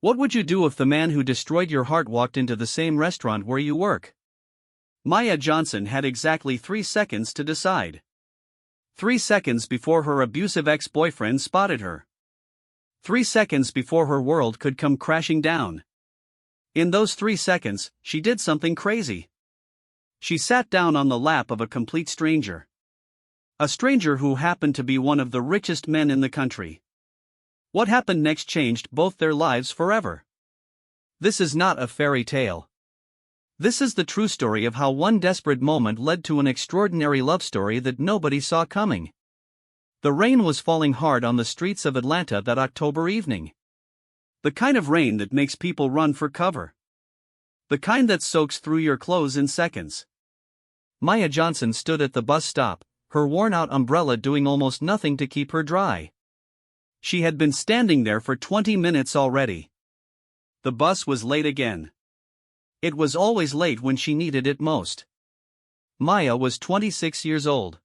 What would you do if the man who destroyed your heart walked into the same restaurant where you work? Maya Johnson had exactly 3 seconds to decide. 3 seconds before her abusive ex-boyfriend spotted her. 3 seconds before her world could come crashing down. In those 3 seconds, she did something crazy. She sat down on the lap of a complete stranger. A stranger who happened to be one of the richest men in the country. What happened next changed both their lives forever. This is not a fairy tale. This is the true story of how one desperate moment led to an extraordinary love story that nobody saw coming. The rain was falling hard on the streets of Atlanta that October evening. The kind of rain that makes people run for cover. The kind that soaks through your clothes in seconds. Maya Johnson stood at the bus stop, her worn-out umbrella doing almost nothing to keep her dry. She had been standing there for 20 minutes already. The bus was late again. It was always late when she needed it most. Maya was 26 years old.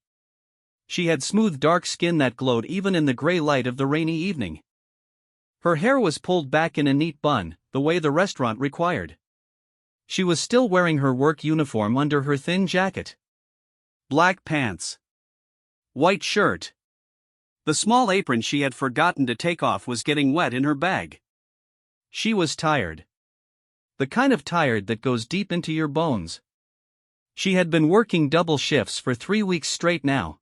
She had smooth dark skin that glowed even in the gray light of the rainy evening. Her hair was pulled back in a neat bun, the way the restaurant required. She was still wearing her work uniform under her thin jacket. Black pants. White shirt. The small apron she had forgotten to take off was getting wet in her bag. She was tired. The kind of tired that goes deep into your bones. She had been working double shifts for 3 weeks straight now.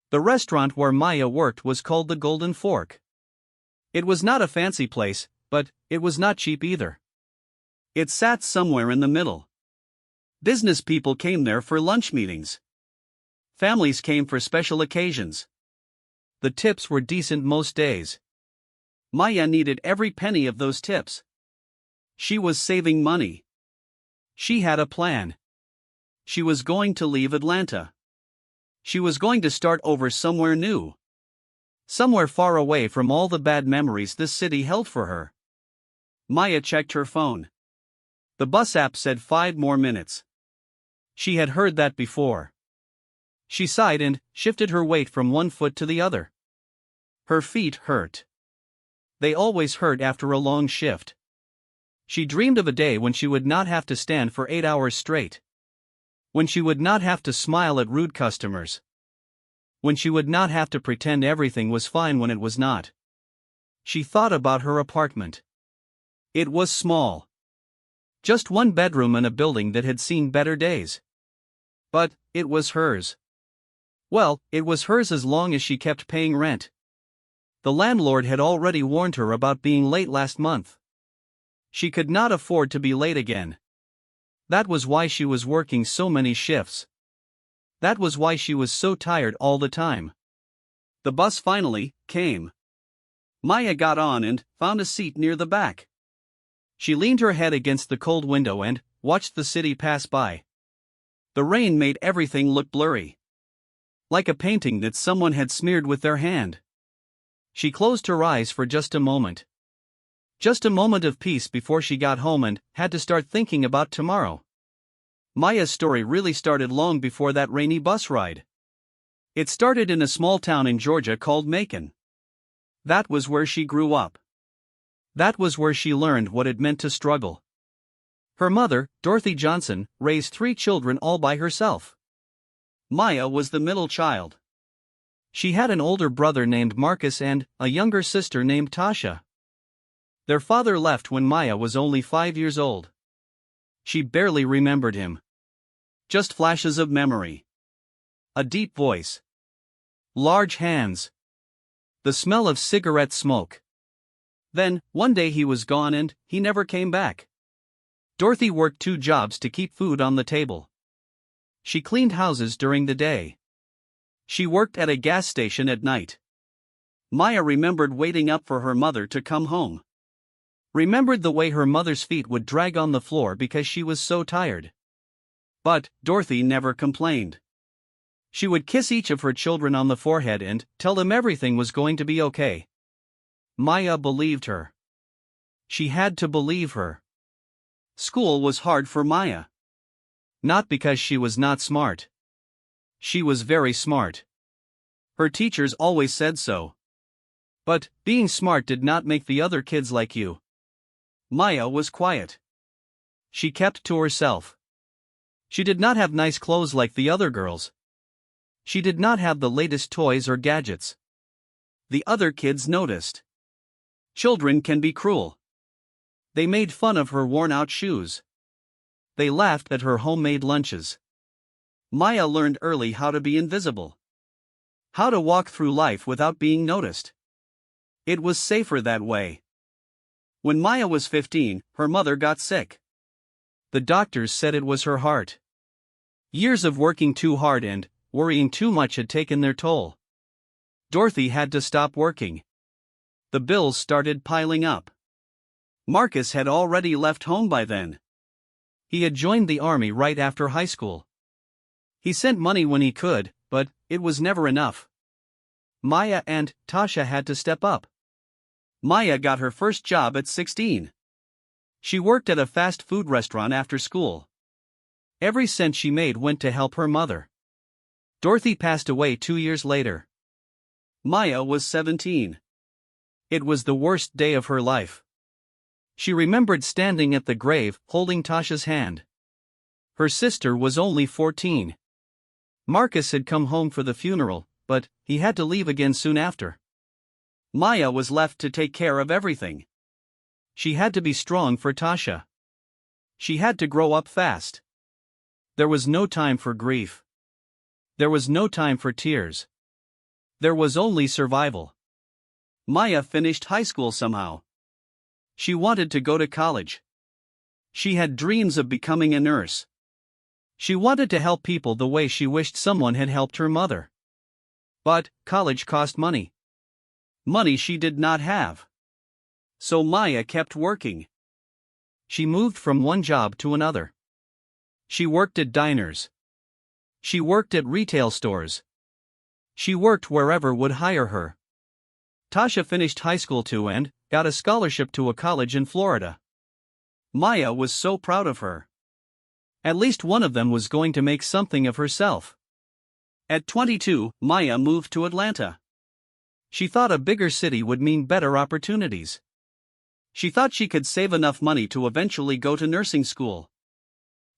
The restaurant where Maya worked was called the Golden Fork. It was not a fancy place, but it was not cheap either. It sat somewhere in the middle. Business people came there for lunch meetings. Families came for special occasions. The tips were decent most days. Maya needed every penny of those tips. She was saving money. She had a plan. She was going to leave Atlanta. She was going to start over somewhere new. Somewhere far away from all the bad memories this city held for her. Maya checked her phone. The bus app said 5 more minutes. She had heard that before. She sighed and shifted her weight from one foot to the other. Her feet hurt. They always hurt after a long shift. She dreamed of a day when she would not have to stand for 8 hours straight. When she would not have to smile at rude customers. When she would not have to pretend everything was fine when it was not. She thought about her apartment. It was small. Just 1 bedroom in a building that had seen better days. But it was hers. Well, it was hers as long as she kept paying rent. The landlord had already warned her about being late last month. She could not afford to be late again. That was why she was working so many shifts. That was why she was so tired all the time. The bus finally came. Maya got on and found a seat near the back. She leaned her head against the cold window and watched the city pass by. The rain made everything look blurry. Like a painting that someone had smeared with their hand. She closed her eyes for just a moment. Just a moment of peace before she got home and had to start thinking about tomorrow. Maya's story really started long before that rainy bus ride. It started in a small town in Georgia called Macon. That was where she grew up. That was where she learned what it meant to struggle. Her mother, Dorothy Johnson, raised 3 children all by herself. Maya was the middle child. She had an older brother named Marcus and a younger sister named Tasha. Their father left when Maya was only 5 years old. She barely remembered him. Just flashes of memory. A deep voice. Large hands. The smell of cigarette smoke. Then, one day he was gone and he never came back. Dorothy worked 2 jobs to keep food on the table. She cleaned houses during the day. She worked at a gas station at night. Maya remembered waiting up for her mother to come home. Remembered the way her mother's feet would drag on the floor because she was so tired. But Dorothy never complained. She would kiss each of her children on the forehead and tell them everything was going to be okay. Maya believed her. She had to believe her. School was hard for Maya. Not because she was not smart. She was very smart. Her teachers always said so. But being smart did not make the other kids like you. Maya was quiet. She kept to herself. She did not have nice clothes like the other girls. She did not have the latest toys or gadgets. The other kids noticed. Children can be cruel. They made fun of her worn-out shoes. They laughed at her homemade lunches. Maya learned early how to be invisible. How to walk through life without being noticed. It was safer that way. When Maya was 15, her mother got sick. The doctors said it was her heart. Years of working too hard and worrying too much had taken their toll. Dorothy had to stop working. The bills started piling up. Marcus had already left home by then. He had joined the army right after high school. He sent money when he could, but it was never enough. Maya and Tasha had to step up. Maya got her first job at 16. She worked at a fast food restaurant after school. Every cent she made went to help her mother. Dorothy passed away 2 years later. Maya was 17. It was the worst day of her life. She remembered standing at the grave, holding Tasha's hand. Her sister was only 14. Marcus had come home for the funeral, but he had to leave again soon after. Maya was left to take care of everything. She had to be strong for Tasha. She had to grow up fast. There was no time for grief. There was no time for tears. There was only survival. Maya finished high school somehow. She wanted to go to college. She had dreams of becoming a nurse. She wanted to help people the way she wished someone had helped her mother. But college cost money. Money she did not have. So Maya kept working. She moved from one job to another. She worked at diners. She worked at retail stores. She worked wherever would hire her. Tasha finished high school too and got a scholarship to a college in Florida. Maya was so proud of her. At least one of them was going to make something of herself. At 22, Maya moved to Atlanta. She thought a bigger city would mean better opportunities. She thought she could save enough money to eventually go to nursing school.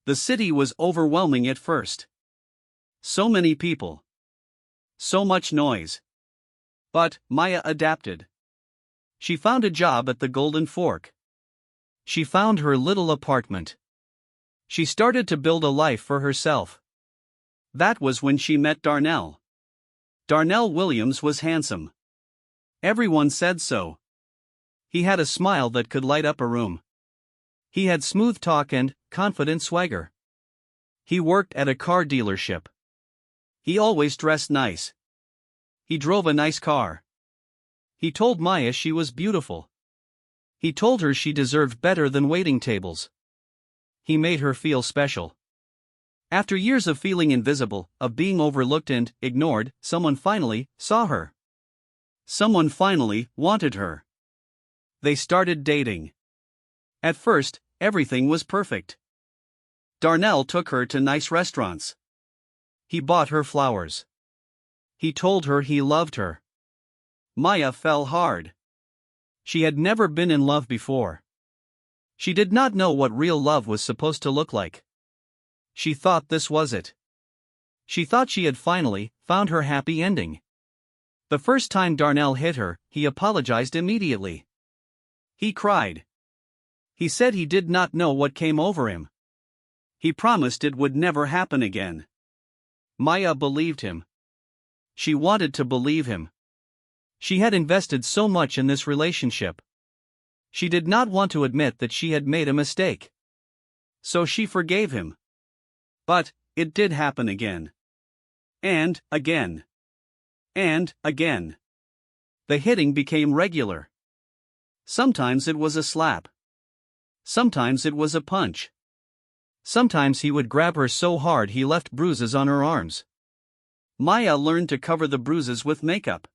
The city was overwhelming at first. So many people. So much noise. But Maya adapted. She found a job at the Golden Fork. She found her little apartment. She started to build a life for herself. That was when she met Darnell. Darnell Williams was handsome. Everyone said so. He had a smile that could light up a room. He had smooth talk and confident swagger. He worked at a car dealership. He always dressed nice. He drove a nice car. He told Maya she was beautiful. He told her she deserved better than waiting tables. He made her feel special. After years of feeling invisible, of being overlooked and ignored, someone finally saw her. Someone finally wanted her. They started dating. At first, everything was perfect. Darnell took her to nice restaurants. He bought her flowers. He told her he loved her. Maya fell hard. She had never been in love before. She did not know what real love was supposed to look like. She thought this was it. She thought she had finally found her happy ending. The first time Darnell hit her, he apologized immediately. He cried. He said he did not know what came over him. He promised it would never happen again. Maya believed him. She wanted to believe him. She had invested so much in this relationship. She did not want to admit that she had made a mistake. So she forgave him. But it did happen again. And again. And again. The hitting became regular. Sometimes it was a slap. Sometimes it was a punch. Sometimes he would grab her so hard he left bruises on her arms. Maya learned to cover the bruises with makeup.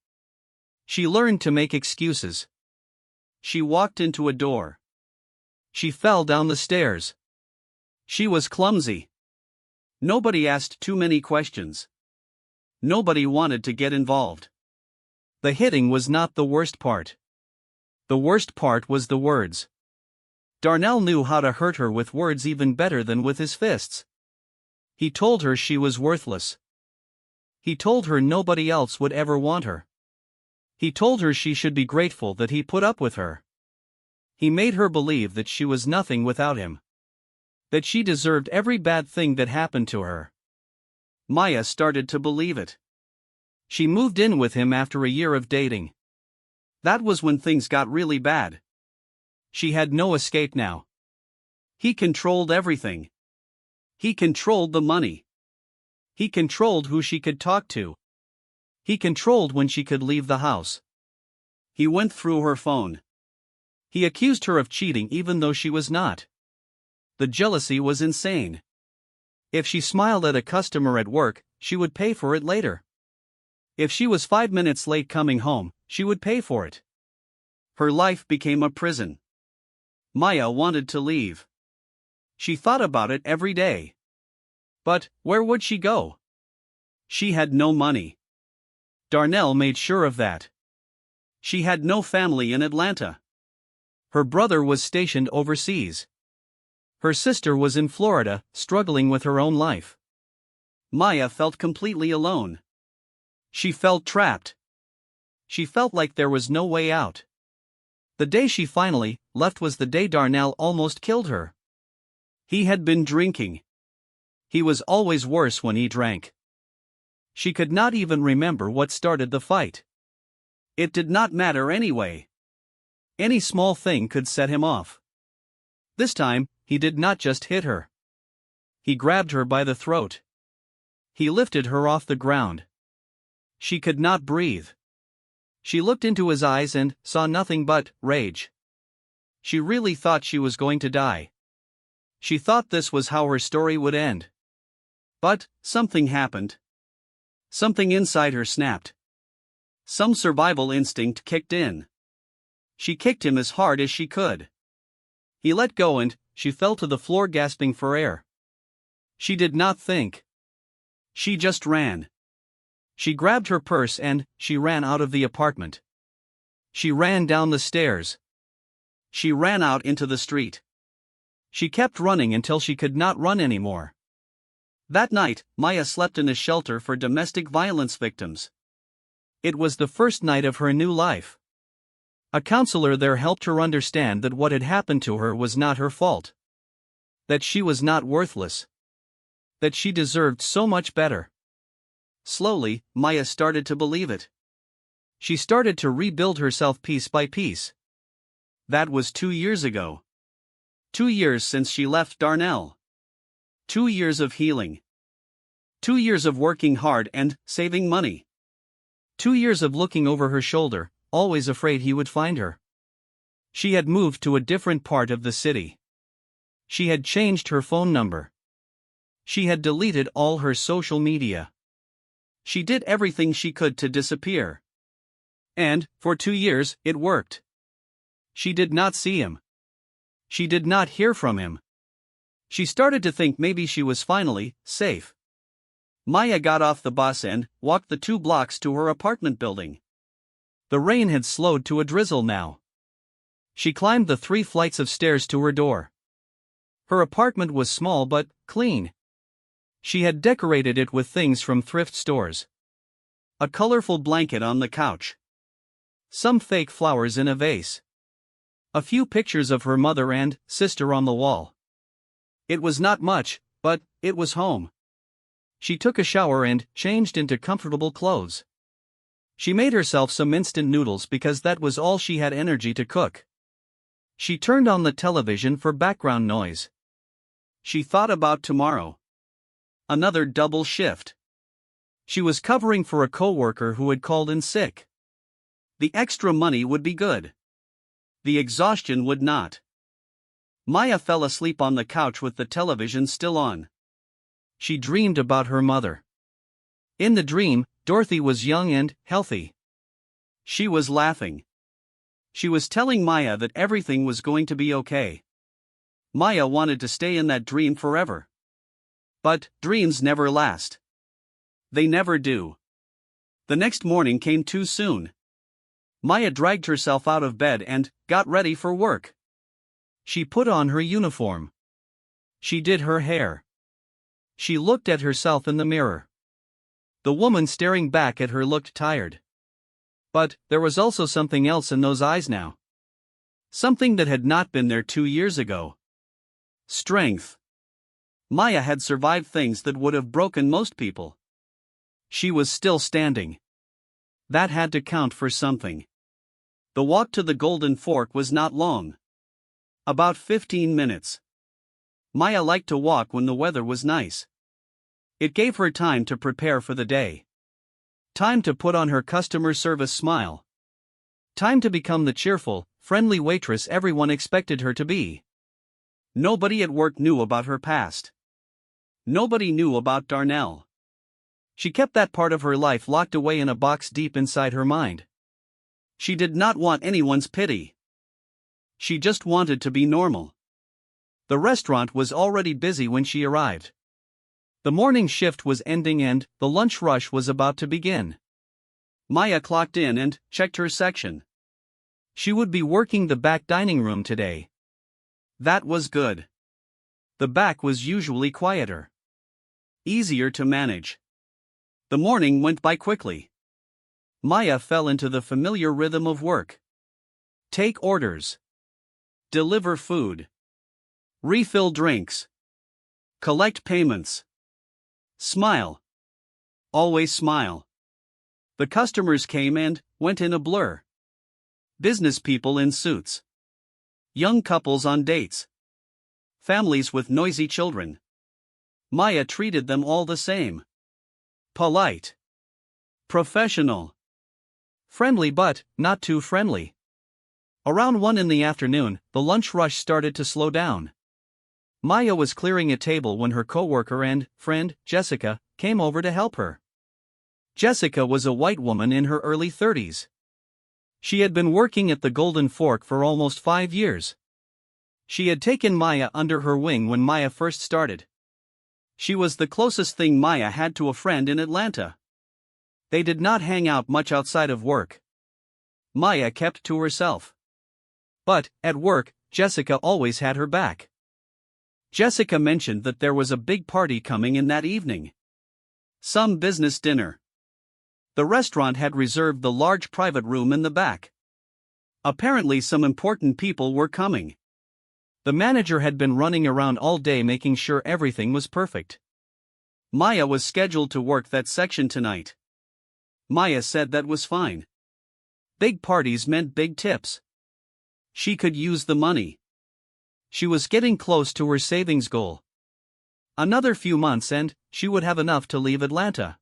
She learned to make excuses. She walked into a door. She fell down the stairs. She was clumsy. Nobody asked too many questions. Nobody wanted to get involved. The hitting was not the worst part. The worst part was the words. Darnell knew how to hurt her with words even better than with his fists. He told her she was worthless. He told her nobody else would ever want her. He told her she should be grateful that he put up with her. He made her believe that she was nothing without him. That she deserved every bad thing that happened to her. Maya started to believe it. She moved in with him after a year of dating. That was when things got really bad. She had no escape now. He controlled everything. He controlled the money. He controlled who she could talk to. He controlled when she could leave the house. He went through her phone. He accused her of cheating even though she was not. The jealousy was insane. If she smiled at a customer at work, she would pay for it later. If she was 5 minutes late coming home, she would pay for it. Her life became a prison. Maya wanted to leave. She thought about it every day. But where would she go? She had no money. Darnell made sure of that. She had no family in Atlanta. Her brother was stationed overseas. Her sister was in Florida, struggling with her own life. Maya felt completely alone. She felt trapped. She felt like there was no way out. The day she finally left was the day Darnell almost killed her. He had been drinking. He was always worse when he drank. She could not even remember what started the fight. It did not matter anyway. Any small thing could set him off. This time, he did not just hit her. He grabbed her by the throat. He lifted her off the ground. She could not breathe. She looked into his eyes and saw nothing but rage. She really thought she was going to die. She thought this was how her story would end. But something happened. Something inside her snapped. Some survival instinct kicked in. She kicked him as hard as she could. He let go and she fell to the floor gasping for air. She did not think. She just ran. She grabbed her purse and she ran out of the apartment. She ran down the stairs. She ran out into the street. She kept running until she could not run anymore. That night, Maya slept in a shelter for domestic violence victims. It was the first night of her new life. A counselor there helped her understand that what had happened to her was not her fault. That she was not worthless. That she deserved so much better. Slowly, Maya started to believe it. She started to rebuild herself piece by piece. That was 2 years ago. 2 years since she left Darnell. 2 years of healing. 2 years of working hard and saving money. 2 years of looking over her shoulder, always afraid he would find her. She had moved to a different part of the city. She had changed her phone number. She had deleted all her social media. She did everything she could to disappear. And, for 2 years, it worked. She did not see him. She did not hear from him. She started to think maybe she was finally safe. Maya got off the bus and walked the 2 blocks to her apartment building. The rain had slowed to a drizzle now. She climbed the 3 flights of stairs to her door. Her apartment was small but clean. She had decorated it with things from thrift stores. A colorful blanket on the couch. Some fake flowers in a vase. A few pictures of her mother and sister on the wall. It was not much, but it was home. She took a shower and changed into comfortable clothes. She made herself some instant noodles because that was all she had energy to cook. She turned on the television for background noise. She thought about tomorrow. Another double shift. She was covering for a coworker who had called in sick. The extra money would be good. The exhaustion would not. Maya fell asleep on the couch with the television still on. She dreamed about her mother. In the dream, Dorothy was young and healthy. She was laughing. She was telling Maya that everything was going to be okay. Maya wanted to stay in that dream forever. But dreams never last. They never do. The next morning came too soon. Maya dragged herself out of bed and got ready for work. She put on her uniform. She did her hair. She looked at herself in the mirror. The woman staring back at her looked tired. But there was also something else in those eyes now. Something that had not been there 2 years ago. Strength. Maya had survived things that would have broken most people. She was still standing. That had to count for something. The walk to the Golden Fork was not long. About 15 minutes. Maya liked to walk when the weather was nice. It gave her time to prepare for the day. Time to put on her customer service smile. Time to become the cheerful, friendly waitress everyone expected her to be. Nobody at work knew about her past. Nobody knew about Darnell. She kept that part of her life locked away in a box deep inside her mind. She did not want anyone's pity. She just wanted to be normal. The restaurant was already busy when she arrived. The morning shift was ending and the lunch rush was about to begin. Maya clocked in and checked her section. She would be working the back dining room today. That was good. The back was usually quieter. Easier to manage. The morning went by quickly. Maya fell into the familiar rhythm of work. Take orders. Deliver food. Refill drinks. Collect payments. Smile. Always smile. The customers came and went in a blur. Business people in suits. Young couples on dates. Families with noisy children. Maya treated them all the same. Polite. Professional. Friendly but not too friendly. Around 1 in the afternoon, the lunch rush started to slow down. Maya was clearing a table when her coworker and friend, Jessica, came over to help her. Jessica was a white woman in her early 30s. She had been working at the Golden Fork for almost 5 years. She had taken Maya under her wing when Maya first started. She was the closest thing Maya had to a friend in Atlanta. They did not hang out much outside of work. Maya kept to herself. But, at work, Jessica always had her back. Jessica mentioned that there was a big party coming in that evening. Some business dinner. The restaurant had reserved the large private room in the back. Apparently some important people were coming. The manager had been running around all day making sure everything was perfect. Maya was scheduled to work that section tonight. Maya said that was fine. Big parties meant big tips. She could use the money. She was getting close to her savings goal. Another few months and she would have enough to leave Atlanta.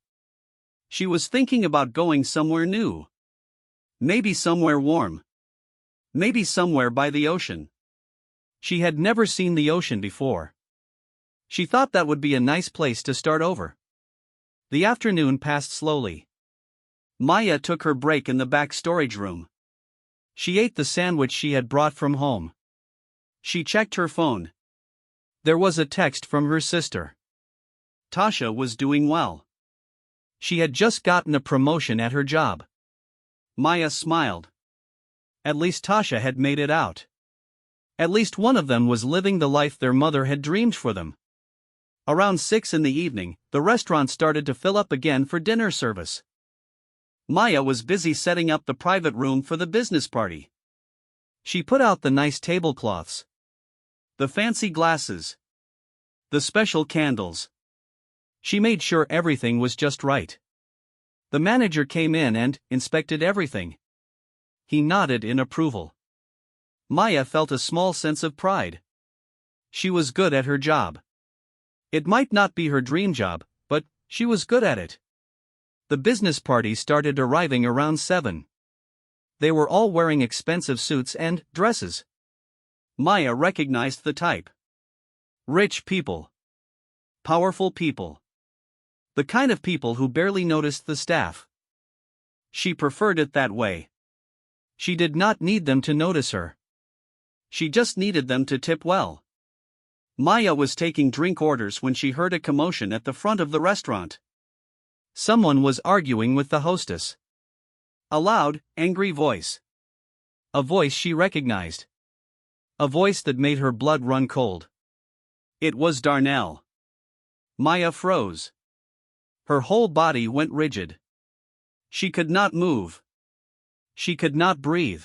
She was thinking about going somewhere new. Maybe somewhere warm. Maybe somewhere by the ocean. She had never seen the ocean before. She thought that would be a nice place to start over. The afternoon passed slowly. Maya took her break in the back storage room. She ate the sandwich she had brought from home. She checked her phone. There was a text from her sister. Tasha was doing well. She had just gotten a promotion at her job. Maya smiled. At least Tasha had made it out. At least one of them was living the life their mother had dreamed for them. Around 6 in the evening, the restaurant started to fill up again for dinner service. Maya was busy setting up the private room for the business party. She put out the nice tablecloths. The fancy glasses. The special candles. She made sure everything was just right. The manager came in and inspected everything. He nodded in approval. Maya felt a small sense of pride. She was good at her job. It might not be her dream job, but she was good at it. The business party started arriving around 7. They were all wearing expensive suits and dresses. Maya recognized the type. Rich people. Powerful people. The kind of people who barely noticed the staff. She preferred it that way. She did not need them to notice her. She just needed them to tip well. Maya was taking drink orders when she heard a commotion at the front of the restaurant. Someone was arguing with the hostess. A loud, angry voice. A voice she recognized. A voice that made her blood run cold. It was Darnell. Maya froze. Her whole body went rigid. She could not move. She could not breathe.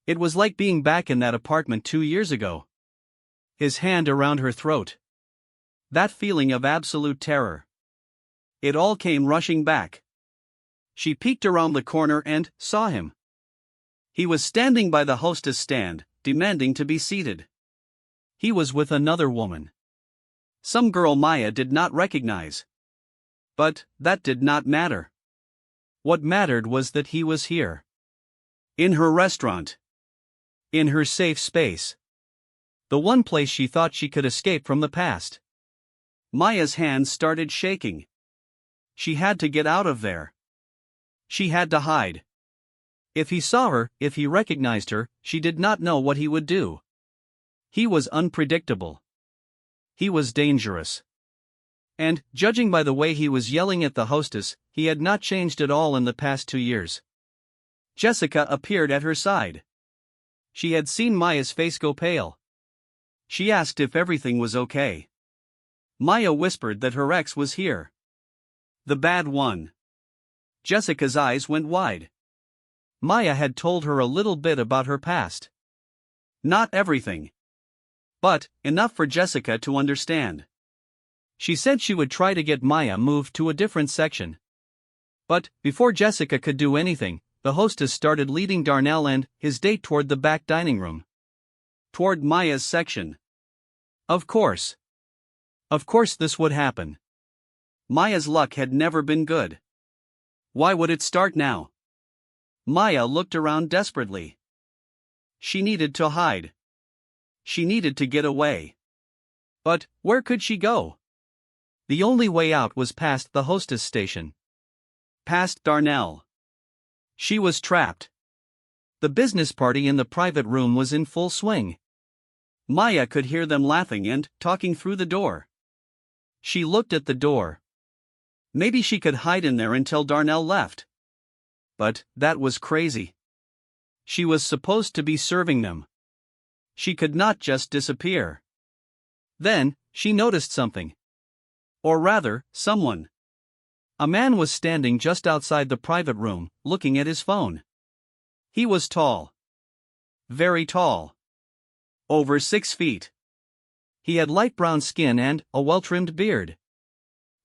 It was like being back in that apartment 2 years ago. His hand around her throat. That feeling of absolute terror. It all came rushing back. She peeked around the corner and saw him. He was standing by the hostess stand, demanding to be seated. He was with another woman. Some girl Maya did not recognize. But that did not matter. What mattered was that he was here. In her restaurant. In her safe space. The one place she thought she could escape from the past. Maya's hands started shaking. She had to get out of there. She had to hide. If he saw her, if he recognized her, she did not know what he would do. He was unpredictable. He was dangerous. And, judging by the way he was yelling at the hostess, he had not changed at all in the past 2 years. Jessica appeared at her side. She had seen Maya's face go pale. She asked if everything was okay. Maya whispered that her ex was here. The bad one. Jessica's eyes went wide. Maya had told her a little bit about her past. Not everything. But enough for Jessica to understand. She said she would try to get Maya moved to a different section. But before Jessica could do anything, the hostess started leading Darnell and his date toward the back dining room. Toward Maya's section. Of course. Of course this would happen. Maya's luck had never been good. Why would it start now? Maya looked around desperately. She needed to hide. She needed to get away. But where could she go? The only way out was past the hostess station. Past Darnell. She was trapped. The business party in the private room was in full swing. Maya could hear them laughing and talking through the door. She looked at the door. Maybe she could hide in there until Darnell left. But that was crazy. She was supposed to be serving them. She could not just disappear. Then, she noticed something. Or rather, someone. A man was standing just outside the private room, looking at his phone. He was tall. Very tall. Over 6 feet. He had light brown skin and a well-trimmed beard.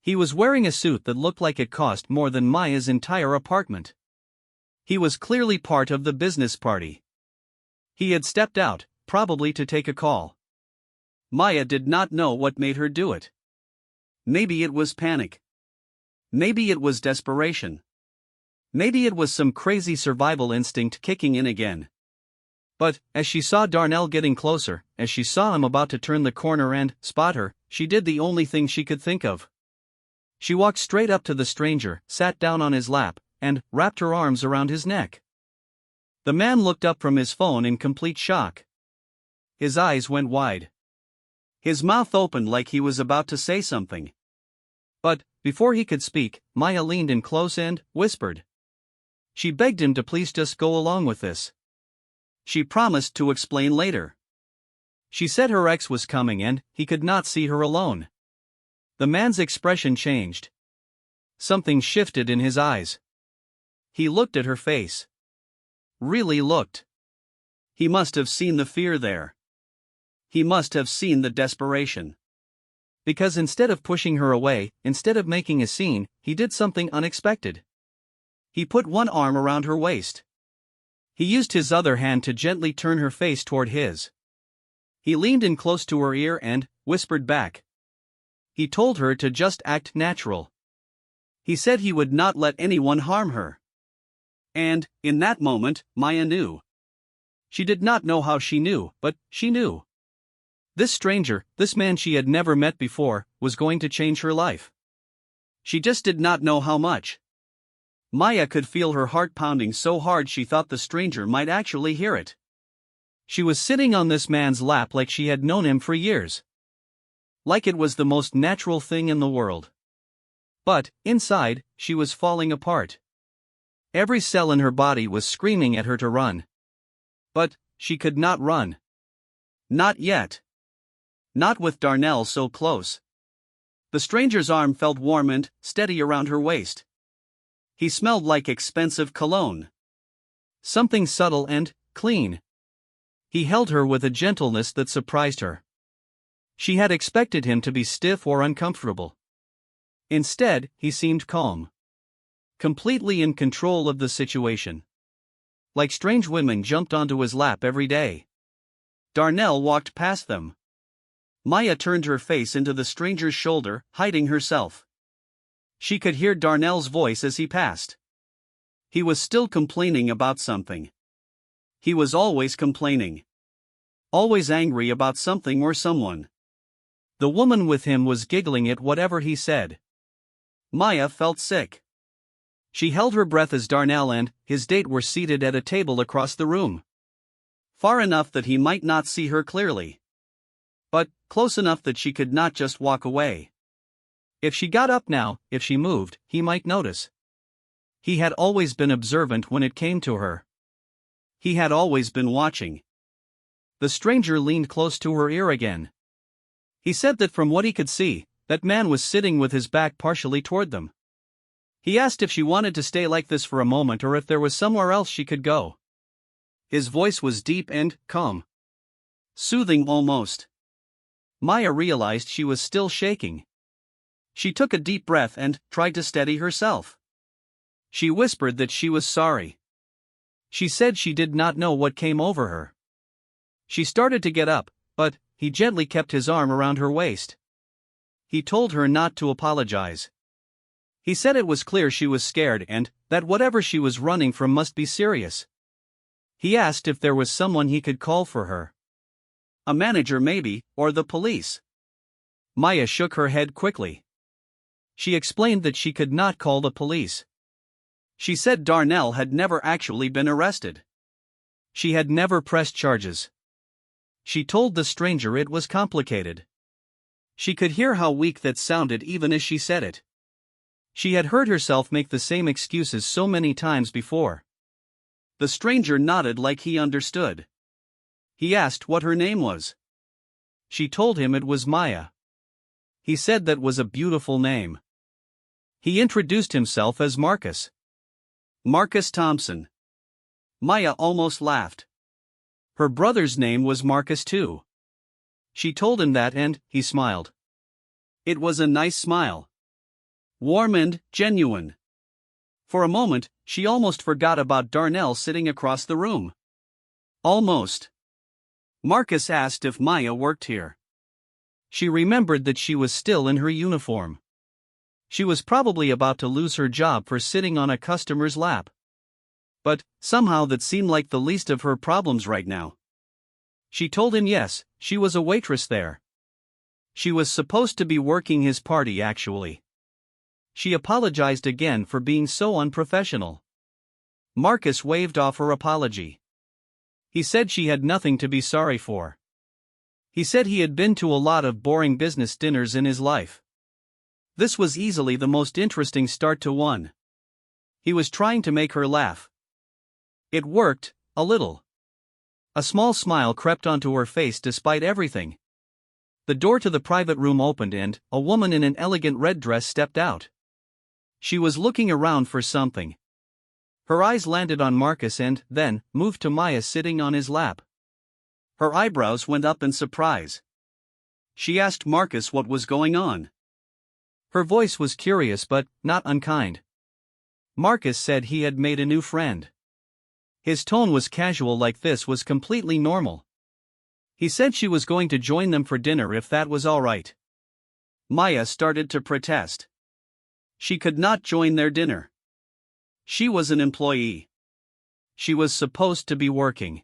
He was wearing a suit that looked like it cost more than Maya's entire apartment. He was clearly part of the business party. He had stepped out, probably to take a call. Maya did not know what made her do it. Maybe it was panic. Maybe it was desperation. Maybe it was some crazy survival instinct kicking in again. But, as she saw Darnell getting closer, as she saw him about to turn the corner and spot her, she did the only thing she could think of. She walked straight up to the stranger, sat down on his lap, and wrapped her arms around his neck. The man looked up from his phone in complete shock. His eyes went wide. His mouth opened like he was about to say something. But, before he could speak, Maya leaned in close and whispered. She begged him to please just go along with this. She promised to explain later. She said her ex was coming and he could not see her alone. The man's expression changed. Something shifted in his eyes. He looked at her face. Really looked. He must have seen the fear there. He must have seen the desperation. Because instead of pushing her away, instead of making a scene, he did something unexpected. He put one arm around her waist. He used his other hand to gently turn her face toward his. He leaned in close to her ear and whispered back. He told her to just act natural. He said he would not let anyone harm her. And, in that moment, Maya knew. She did not know how she knew, but she knew. This stranger, this man she had never met before, was going to change her life. She just did not know how much. Maya could feel her heart pounding so hard she thought the stranger might actually hear it. She was sitting on this man's lap like she had known him for years. Like it was the most natural thing in the world. But, inside, she was falling apart. Every cell in her body was screaming at her to run. But, she could not run. Not yet. Not with Darnell so close. The stranger's arm felt warm and steady around her waist. He smelled like expensive cologne. Something subtle and clean. He held her with a gentleness that surprised her. She had expected him to be stiff or uncomfortable. Instead, he seemed calm. Completely in control of the situation. Like strange women jumped onto his lap every day. Darnell walked past them. Maya turned her face into the stranger's shoulder, hiding herself. She could hear Darnell's voice as he passed. He was still complaining about something. He was always complaining. Always angry about something or someone. The woman with him was giggling at whatever he said. Maya felt sick. She held her breath as Darnell and his date were seated at a table across the room. Far enough that he might not see her clearly. But close enough that she could not just walk away. If she got up now, if she moved, he might notice. He had always been observant when it came to her. He had always been watching. The stranger leaned close to her ear again. He said that from what he could see, that man was sitting with his back partially toward them. He asked if she wanted to stay like this for a moment or if there was somewhere else she could go. His voice was deep and calm. Soothing almost. Maya realized she was still shaking. She took a deep breath and tried to steady herself. She whispered that she was sorry. She said she did not know what came over her. She started to get up, but he gently kept his arm around her waist. He told her not to apologize. He said it was clear she was scared and that whatever she was running from must be serious. He asked if there was someone he could call for her. A manager maybe, or the police. Maya shook her head quickly. She explained that she could not call the police. She said Darnell had never actually been arrested. She had never pressed charges. She told the stranger it was complicated. She could hear how weak that sounded even as she said it. She had heard herself make the same excuses so many times before. The stranger nodded like he understood. He asked what her name was. She told him it was Maya. He said that was a beautiful name. He introduced himself as Marcus. Marcus Thompson. Maya almost laughed. Her brother's name was Marcus too. She told him that and he smiled. It was a nice smile. Warm and genuine. For a moment, she almost forgot about Darnell sitting across the room. Almost. Marcus asked if Maya worked here. She remembered that she was still in her uniform. She was probably about to lose her job for sitting on a customer's lap. But somehow that seemed like the least of her problems right now. She told him yes, she was a waitress there. She was supposed to be working his party actually. She apologized again for being so unprofessional. Marcus waved off her apology. He said she had nothing to be sorry for. He said he had been to a lot of boring business dinners in his life. This was easily the most interesting start to one. He was trying to make her laugh. It worked, a little. A small smile crept onto her face despite everything. The door to the private room opened and a woman in an elegant red dress stepped out. She was looking around for something. Her eyes landed on Marcus and then moved to Maya sitting on his lap. Her eyebrows went up in surprise. She asked Marcus what was going on. Her voice was curious but not unkind. Marcus said he had made a new friend. His tone was casual, like this was completely normal. He said she was going to join them for dinner if that was all right. Maya started to protest. She could not join their dinner. She was an employee. She was supposed to be working.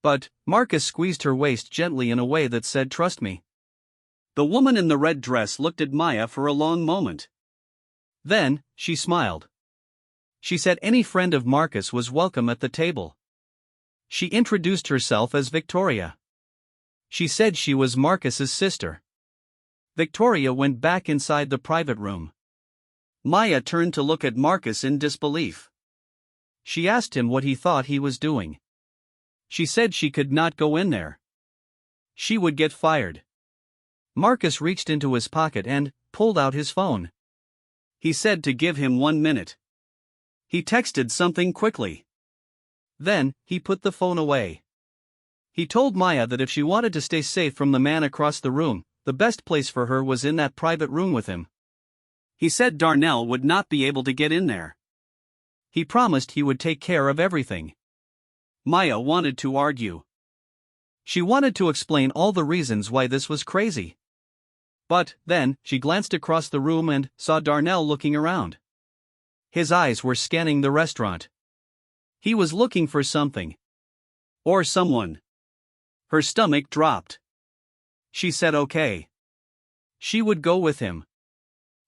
But Marcus squeezed her waist gently in a way that said, "Trust me." The woman in the red dress looked at Maya for a long moment. Then, she smiled. She said any friend of Marcus was welcome at the table. She introduced herself as Victoria. She said she was Marcus's sister. Victoria went back inside the private room. Maya turned to look at Marcus in disbelief. She asked him what he thought he was doing. She said she could not go in there. She would get fired. Marcus reached into his pocket and pulled out his phone. He said to give him 1 minute. He texted something quickly. Then, he put the phone away. He told Maya that if she wanted to stay safe from the man across the room, the best place for her was in that private room with him. He said Darnell would not be able to get in there. He promised he would take care of everything. Maya wanted to argue. She wanted to explain all the reasons why this was crazy. But, then, she glanced across the room and saw Darnell looking around. His eyes were scanning the restaurant. He was looking for something. Or someone. Her stomach dropped. She said okay. She would go with him.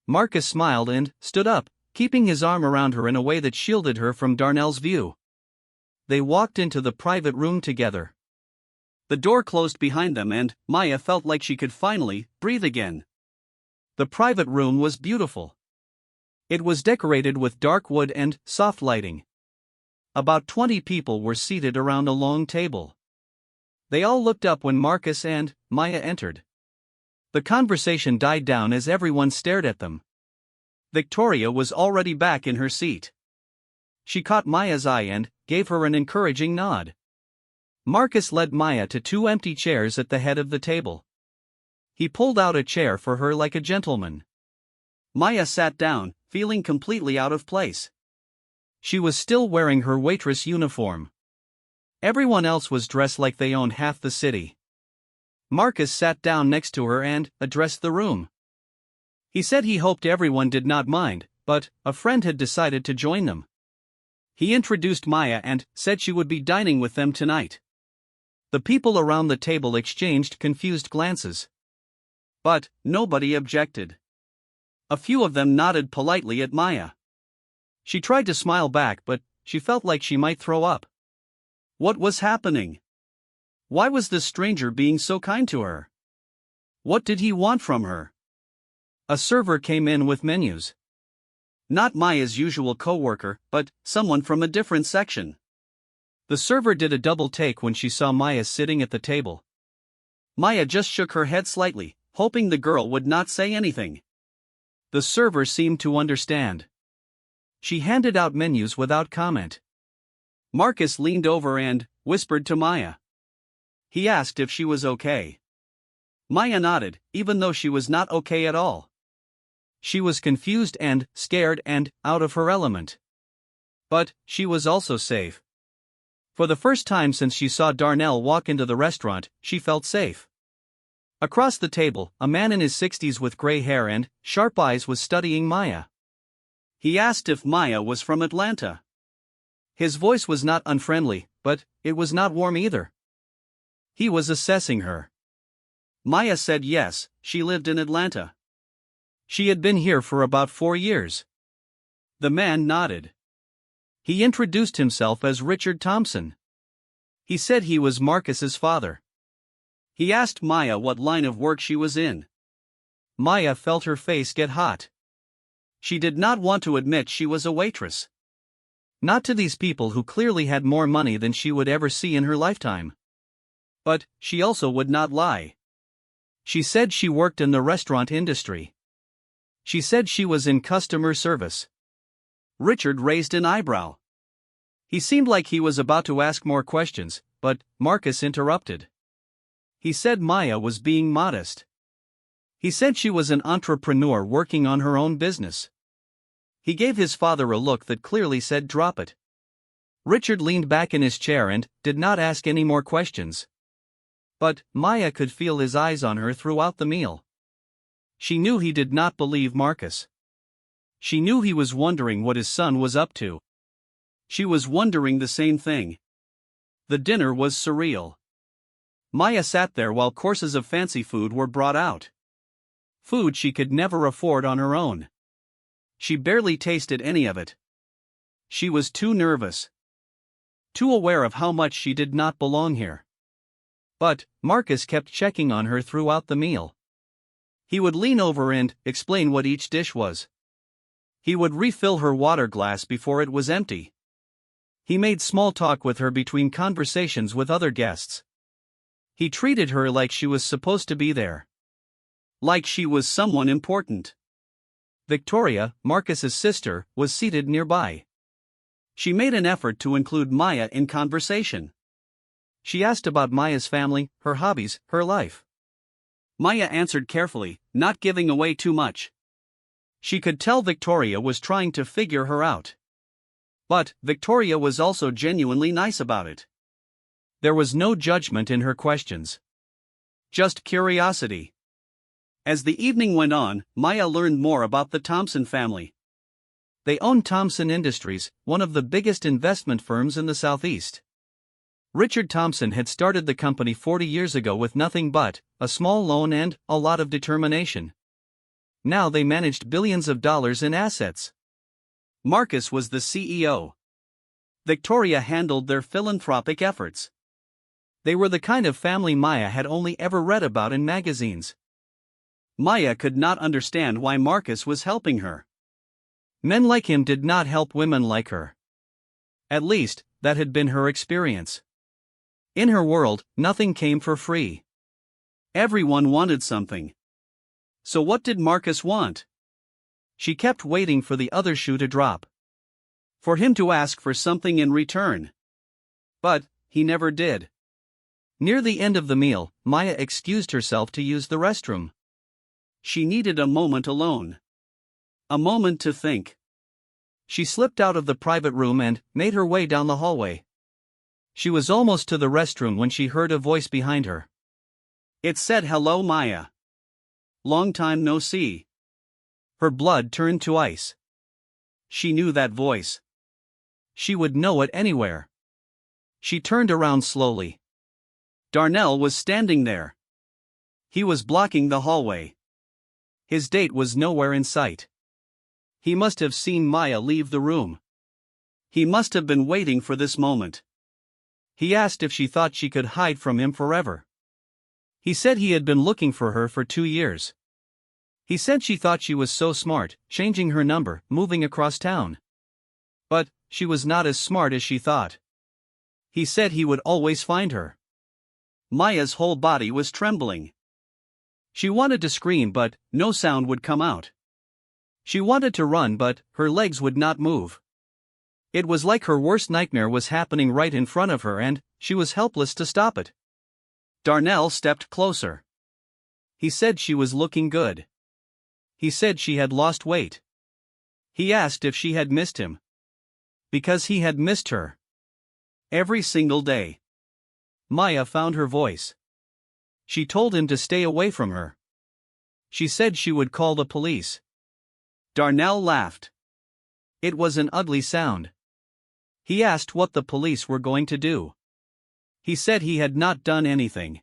Marcus smiled and stood up, keeping his arm around her in a way that shielded her from Darnell's view. They walked into the private room together. The door closed behind them and Maya felt like she could finally breathe again. The private room was beautiful. It was decorated with dark wood and soft lighting. About 20 people were seated around a long table. They all looked up when Marcus and Maya entered. The conversation died down as everyone stared at them. Victoria was already back in her seat. She caught Maya's eye and gave her an encouraging nod. Marcus led Maya to 2 empty chairs at the head of the table. He pulled out a chair for her like a gentleman. Maya sat down, feeling completely out of place. She was still wearing her waitress uniform. Everyone else was dressed like they owned half the city. Marcus sat down next to her and addressed the room. He said he hoped everyone did not mind, but a friend had decided to join them. He introduced Maya and said she would be dining with them tonight. The people around the table exchanged confused glances. But nobody objected. A few of them nodded politely at Maya. She tried to smile back, but she felt like she might throw up. What was happening? Why was this stranger being so kind to her? What did he want from her? A server came in with menus. Not Maya's usual co-worker, but someone from a different section. The server did a double take when she saw Maya sitting at the table. Maya just shook her head slightly, hoping the girl would not say anything. The server seemed to understand. She handed out menus without comment. Marcus leaned over and whispered to Maya. He asked if she was okay. Maya nodded, even though she was not okay at all. She was confused and scared and out of her element. But she was also safe. For the first time since she saw Darnell walk into the restaurant, she felt safe. Across the table, a man in his 60s with gray hair and sharp eyes was studying Maya. He asked if Maya was from Atlanta. His voice was not unfriendly, but it was not warm either. He was assessing her. Maya said yes, she lived in Atlanta. She had been here for about 4 years. The man nodded. He introduced himself as Richard Thompson. He said he was Marcus's father. He asked Maya what line of work she was in. Maya felt her face get hot. She did not want to admit she was a waitress. Not to these people who clearly had more money than she would ever see in her lifetime. But she also would not lie. She said she worked in the restaurant industry. She said she was in customer service. Richard raised an eyebrow. He seemed like he was about to ask more questions, but Marcus interrupted. He said Maya was being modest. He said she was an entrepreneur working on her own business. He gave his father a look that clearly said drop it. Richard leaned back in his chair and did not ask any more questions. But Maya could feel his eyes on her throughout the meal. She knew he did not believe Marcus. She knew he was wondering what his son was up to. She was wondering the same thing. The dinner was surreal. Maya sat there while courses of fancy food were brought out. Food she could never afford on her own. She barely tasted any of it. She was too nervous. Too aware of how much she did not belong here. But Marcus kept checking on her throughout the meal. He would lean over and explain what each dish was. He would refill her water glass before it was empty. He made small talk with her between conversations with other guests. He treated her like she was supposed to be there. Like she was someone important. Victoria, Marcus's sister, was seated nearby. She made an effort to include Maya in conversation. She asked about Maya's family, her hobbies, her life. Maya answered carefully, not giving away too much. She could tell Victoria was trying to figure her out. But Victoria was also genuinely nice about it. There was no judgment in her questions. Just curiosity. As the evening went on, Maya learned more about the Thompson family. They owned Thompson Industries, one of the biggest investment firms in the Southeast. Richard Thompson had started the company 40 years ago with nothing but a small loan and a lot of determination. Now they managed billions of dollars in assets. Marcus was the CEO. Victoria handled their philanthropic efforts. They were the kind of family Maya had only ever read about in magazines. Maya could not understand why Marcus was helping her. Men like him did not help women like her. At least, that had been her experience. In her world, nothing came for free. Everyone wanted something. So what did Marcus want? She kept waiting for the other shoe to drop. For him to ask for something in return. But he never did. Near the end of the meal, Maya excused herself to use the restroom. She needed a moment alone. A moment to think. She slipped out of the private room and made her way down the hallway. She was almost to the restroom when she heard a voice behind her. It said, "Hello, Maya. Long time no see." Her blood turned to ice. She knew that voice. She would know it anywhere. She turned around slowly. Darnell was standing there. He was blocking the hallway. His date was nowhere in sight. He must have seen Maya leave the room. He must have been waiting for this moment. He asked if she thought she could hide from him forever. He said he had been looking for her for 2 years. He said she thought she was so smart, changing her number, moving across town. But she was not as smart as she thought. He said he would always find her. Maya's whole body was trembling. She wanted to scream, but no sound would come out. She wanted to run, but her legs would not move. It was like her worst nightmare was happening right in front of her and she was helpless to stop it. Darnell stepped closer. He said she was looking good. He said she had lost weight. He asked if she had missed him. Because he had missed her. Every single day. Maya found her voice. She told him to stay away from her. She said she would call the police. Darnell laughed. It was an ugly sound. He asked what the police were going to do. He said he had not done anything.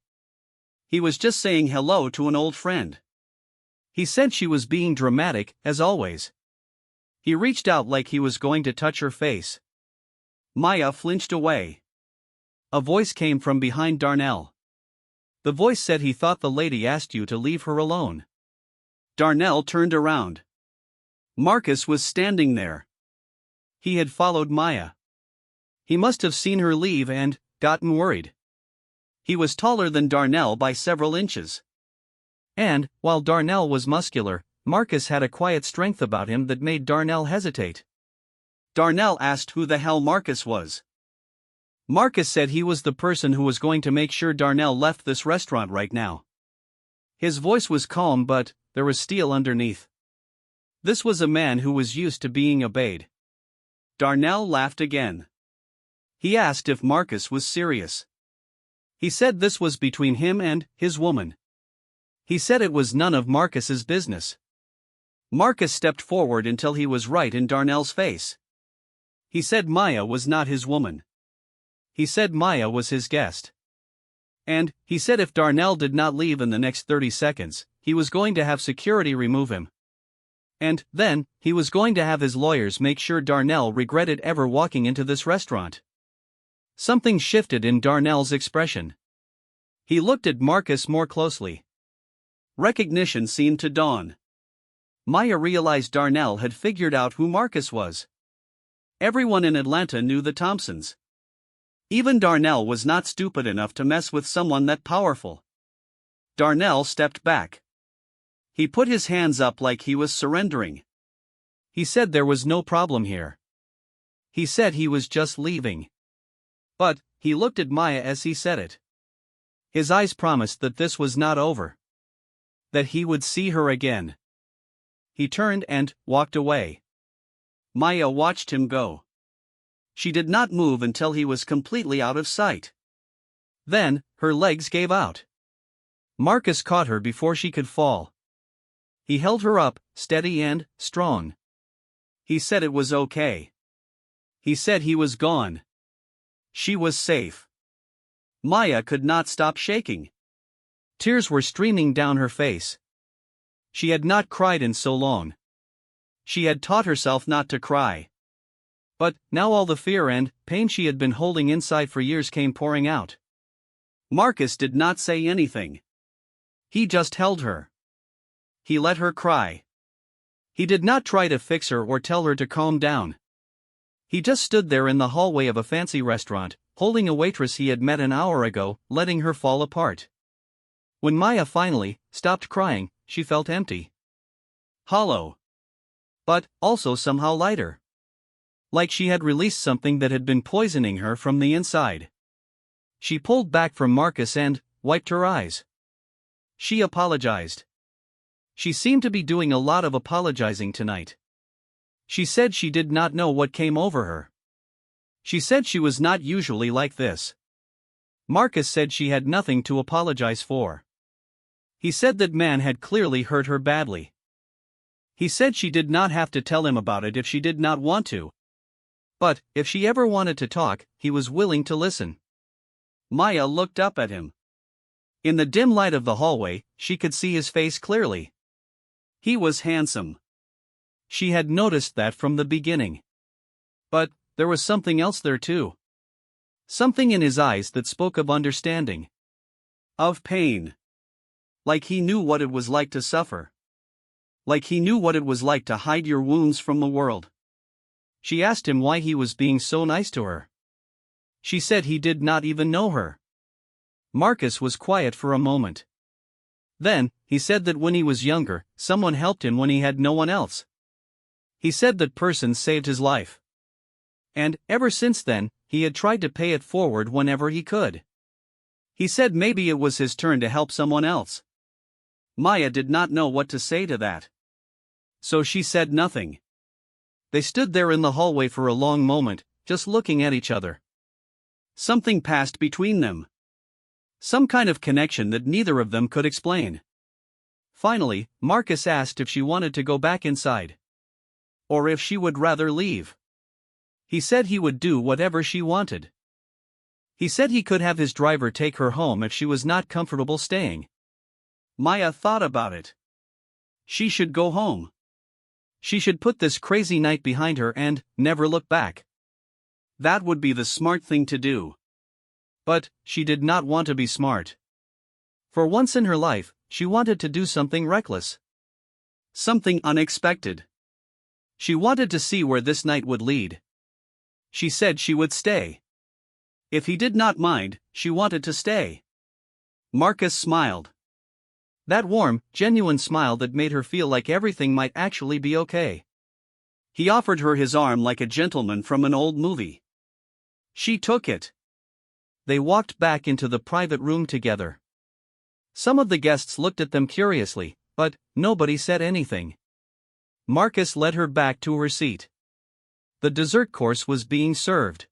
He was just saying hello to an old friend. He said she was being dramatic, as always. He reached out like he was going to touch her face. Maya flinched away. A voice came from behind Darnell. The voice said he thought the lady asked you to leave her alone. Darnell turned around. Marcus was standing there. He had followed Maya. He must have seen her leave and gotten worried. He was taller than Darnell by several inches. And, while Darnell was muscular, Marcus had a quiet strength about him that made Darnell hesitate. Darnell asked who the hell Marcus was. Marcus said he was the person who was going to make sure Darnell left this restaurant right now. His voice was calm, but there was steel underneath. This was a man who was used to being obeyed. Darnell laughed again. He asked if Marcus was serious. He said this was between him and his woman. He said it was none of Marcus's business. Marcus stepped forward until he was right in Darnell's face. He said Maya was not his woman. He said Maya was his guest. And he said if Darnell did not leave in the next 30 seconds, he was going to have security remove him. And then, he was going to have his lawyers make sure Darnell regretted ever walking into this restaurant. Something shifted in Darnell's expression. He looked at Marcus more closely. Recognition seemed to dawn. Maya realized Darnell had figured out who Marcus was. Everyone in Atlanta knew the Thompsons. Even Darnell was not stupid enough to mess with someone that powerful. Darnell stepped back. He put his hands up like he was surrendering. He said there was no problem here. He said he was just leaving. But, he looked at Maya as he said it. His eyes promised that this was not over. That he would see her again. He turned and walked away. Maya watched him go. She did not move until he was completely out of sight. Then, her legs gave out. Marcus caught her before she could fall. He held her up, steady and strong. He said it was okay. He said he was gone. She was safe. Maya could not stop shaking. Tears were streaming down her face. She had not cried in so long. She had taught herself not to cry. But, now all the fear and pain she had been holding inside for years came pouring out. Marcus did not say anything. He just held her. He let her cry. He did not try to fix her or tell her to calm down. He just stood there in the hallway of a fancy restaurant, holding a waitress he had met an hour ago, letting her fall apart. When Maya finally stopped crying, she felt empty. Hollow. But, also somehow lighter. Like she had released something that had been poisoning her from the inside. She pulled back from Marcus and wiped her eyes. She apologized. She seemed to be doing a lot of apologizing tonight. She said she did not know what came over her. She said she was not usually like this. Marcus said she had nothing to apologize for. He said that man had clearly hurt her badly. He said she did not have to tell him about it if she did not want to. But, if she ever wanted to talk, he was willing to listen. Maya looked up at him. In the dim light of the hallway, she could see his face clearly. He was handsome. She had noticed that from the beginning. But, there was something else there too. Something in his eyes that spoke of understanding. Of pain. Like he knew what it was like to suffer. Like he knew what it was like to hide your wounds from the world. She asked him why he was being so nice to her. She said he did not even know her. Marcus was quiet for a moment. Then, he said that when he was younger, someone helped him when he had no one else. He said that person saved his life. And, ever since then, he had tried to pay it forward whenever he could. He said maybe it was his turn to help someone else. Maya did not know what to say to that. So she said nothing. They stood there in the hallway for a long moment, just looking at each other. Something passed between them. Some kind of connection that neither of them could explain. Finally, Marcus asked if she wanted to go back inside. Or if she would rather leave. He said he would do whatever she wanted. He said he could have his driver take her home if she was not comfortable staying. Maya thought about it. She should go home. She should put this crazy night behind her and never look back. That would be the smart thing to do. But, she did not want to be smart. For once in her life, she wanted to do something reckless. Something unexpected. She wanted to see where this night would lead. She said she would stay. If he did not mind, she wanted to stay. Marcus smiled. That warm, genuine smile that made her feel like everything might actually be okay. He offered her his arm like a gentleman from an old movie. She took it. They walked back into the private room together. Some of the guests looked at them curiously, but nobody said anything. Marcus led her back to her seat. The dessert course was being served.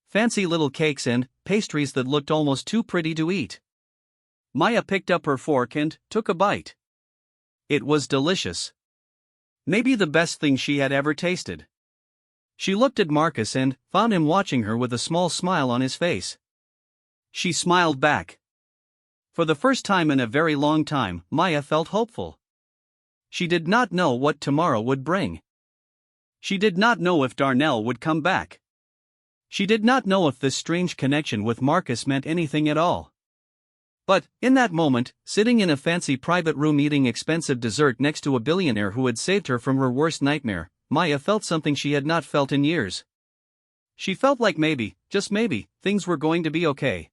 Fancy little cakes and pastries that looked almost too pretty to eat. Maya picked up her fork and took a bite. It was delicious. Maybe the best thing she had ever tasted. She looked at Marcus and found him watching her with a small smile on his face. She smiled back. For the first time in a very long time, Maya felt hopeful. She did not know what tomorrow would bring. She did not know if Darnell would come back. She did not know if this strange connection with Marcus meant anything at all. But, in that moment, sitting in a fancy private room eating expensive dessert next to a billionaire who had saved her from her worst nightmare, Maya felt something she had not felt in years. She felt like maybe, just maybe, things were going to be okay.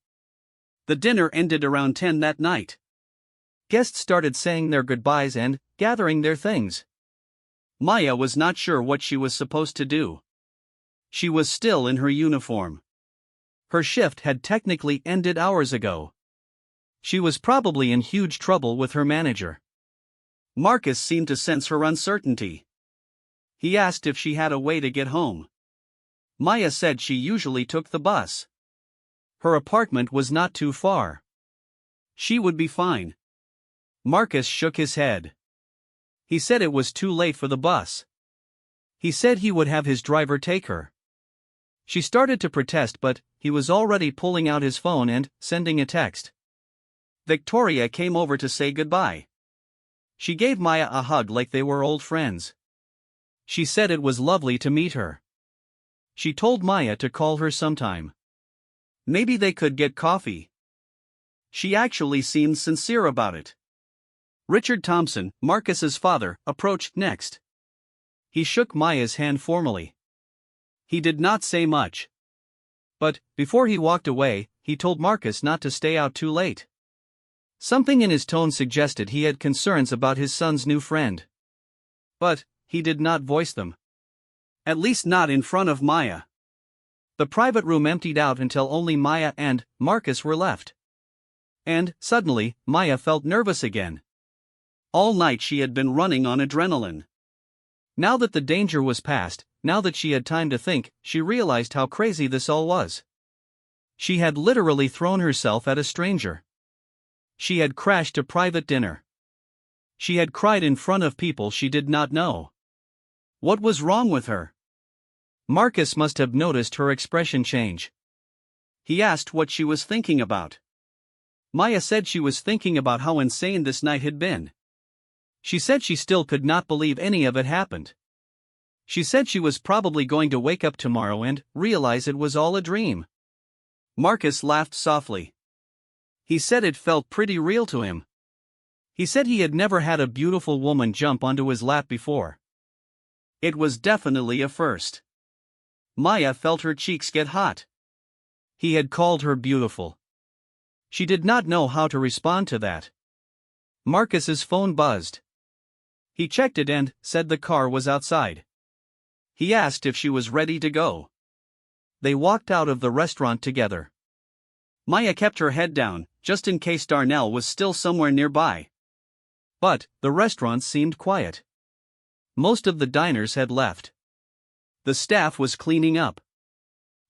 The dinner ended around 10 that night. Guests started saying their goodbyes and gathering their things. Maya was not sure what she was supposed to do. She was still in her uniform. Her shift had technically ended hours ago. She was probably in huge trouble with her manager. Marcus seemed to sense her uncertainty. He asked if she had a way to get home. Maya said she usually took the bus. Her apartment was not too far. She would be fine. Marcus shook his head. He said it was too late for the bus. He said he would have his driver take her. She started to protest, but he was already pulling out his phone and sending a text. Victoria came over to say goodbye. She gave Maya a hug like they were old friends. She said it was lovely to meet her. She told Maya to call her sometime. Maybe they could get coffee. She actually seemed sincere about it. Richard Thompson, Marcus's father, approached next. He shook Maya's hand formally. He did not say much. But, before he walked away, he told Marcus not to stay out too late. Something in his tone suggested he had concerns about his son's new friend. But, he did not voice them. At least not in front of Maya. The private room emptied out until only Maya and Marcus were left. And, suddenly, Maya felt nervous again. All night she had been running on adrenaline. Now that the danger was past, now that she had time to think, she realized how crazy this all was. She had literally thrown herself at a stranger. She had crashed a private dinner. She had cried in front of people she did not know. What was wrong with her? Marcus must have noticed her expression change. He asked what she was thinking about. Maya said she was thinking about how insane this night had been. She said she still could not believe any of it happened. She said she was probably going to wake up tomorrow and realize it was all a dream. Marcus laughed softly. He said it felt pretty real to him. He said he had never had a beautiful woman jump onto his lap before. It was definitely a first. Maya felt her cheeks get hot. He had called her beautiful. She did not know how to respond to that. Marcus's phone buzzed. He checked it and said the car was outside. He asked if she was ready to go. They walked out of the restaurant together. Maya kept her head down, just in case Darnell was still somewhere nearby. But the restaurant seemed quiet. Most of the diners had left. The staff was cleaning up.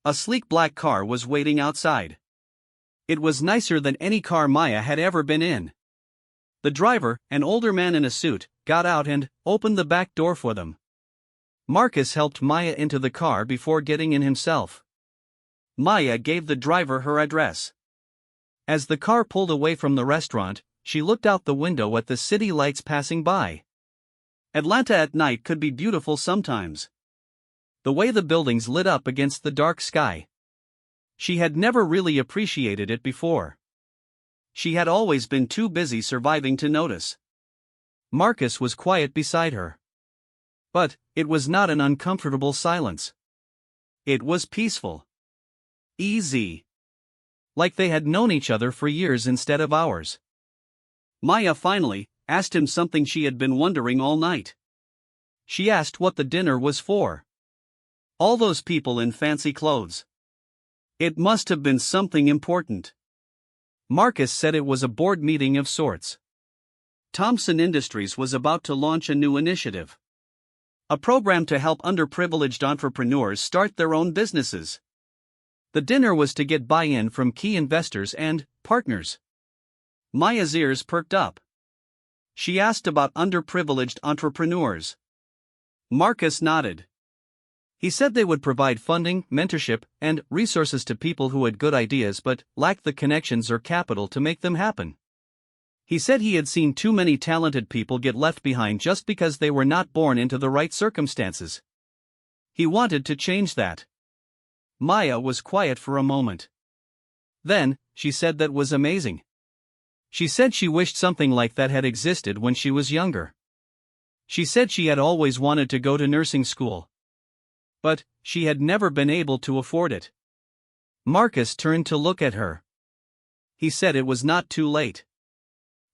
A sleek black car was waiting outside. It was nicer than any car Maya had ever been in. The driver, an older man in a suit, got out and opened the back door for them. Marcus helped Maya into the car before getting in himself. Maya gave the driver her address. As the car pulled away from the restaurant, she looked out the window at the city lights passing by. Atlanta at night could be beautiful sometimes. The way the buildings lit up against the dark sky. She had never really appreciated it before. She had always been too busy surviving to notice. Marcus was quiet beside her. But it was not an uncomfortable silence. It was peaceful. Easy. Like they had known each other for years instead of hours. Maya finally asked him something she had been wondering all night. She asked what the dinner was for. All those people in fancy clothes. It must have been something important. Marcus said it was a board meeting of sorts. Thompson Industries was about to launch a new initiative. A program to help underprivileged entrepreneurs start their own businesses. The dinner was to get buy-in from key investors and partners. Maya's ears perked up. She asked about underprivileged entrepreneurs. Marcus nodded. He said they would provide funding, mentorship, and resources to people who had good ideas but lacked the connections or capital to make them happen. He said he had seen too many talented people get left behind just because they were not born into the right circumstances. He wanted to change that. Maya was quiet for a moment. Then, she said that was amazing. She said she wished something like that had existed when she was younger. She said she had always wanted to go to nursing school. But she had never been able to afford it. Marcus turned to look at her. He said it was not too late.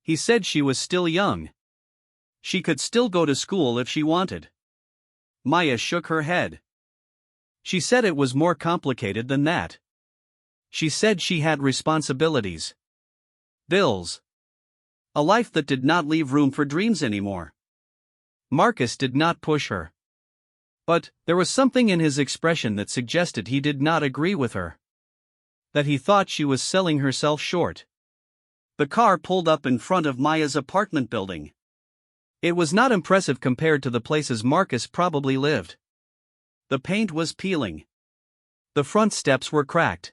He said she was still young. She could still go to school if she wanted. Maya shook her head. She said it was more complicated than that. She said she had responsibilities. Bills. A life that did not leave room for dreams anymore. Marcus did not push her. But there was something in his expression that suggested he did not agree with her. That he thought she was selling herself short. The car pulled up in front of Maya's apartment building. It was not impressive compared to the places Marcus probably lived. The paint was peeling. The front steps were cracked.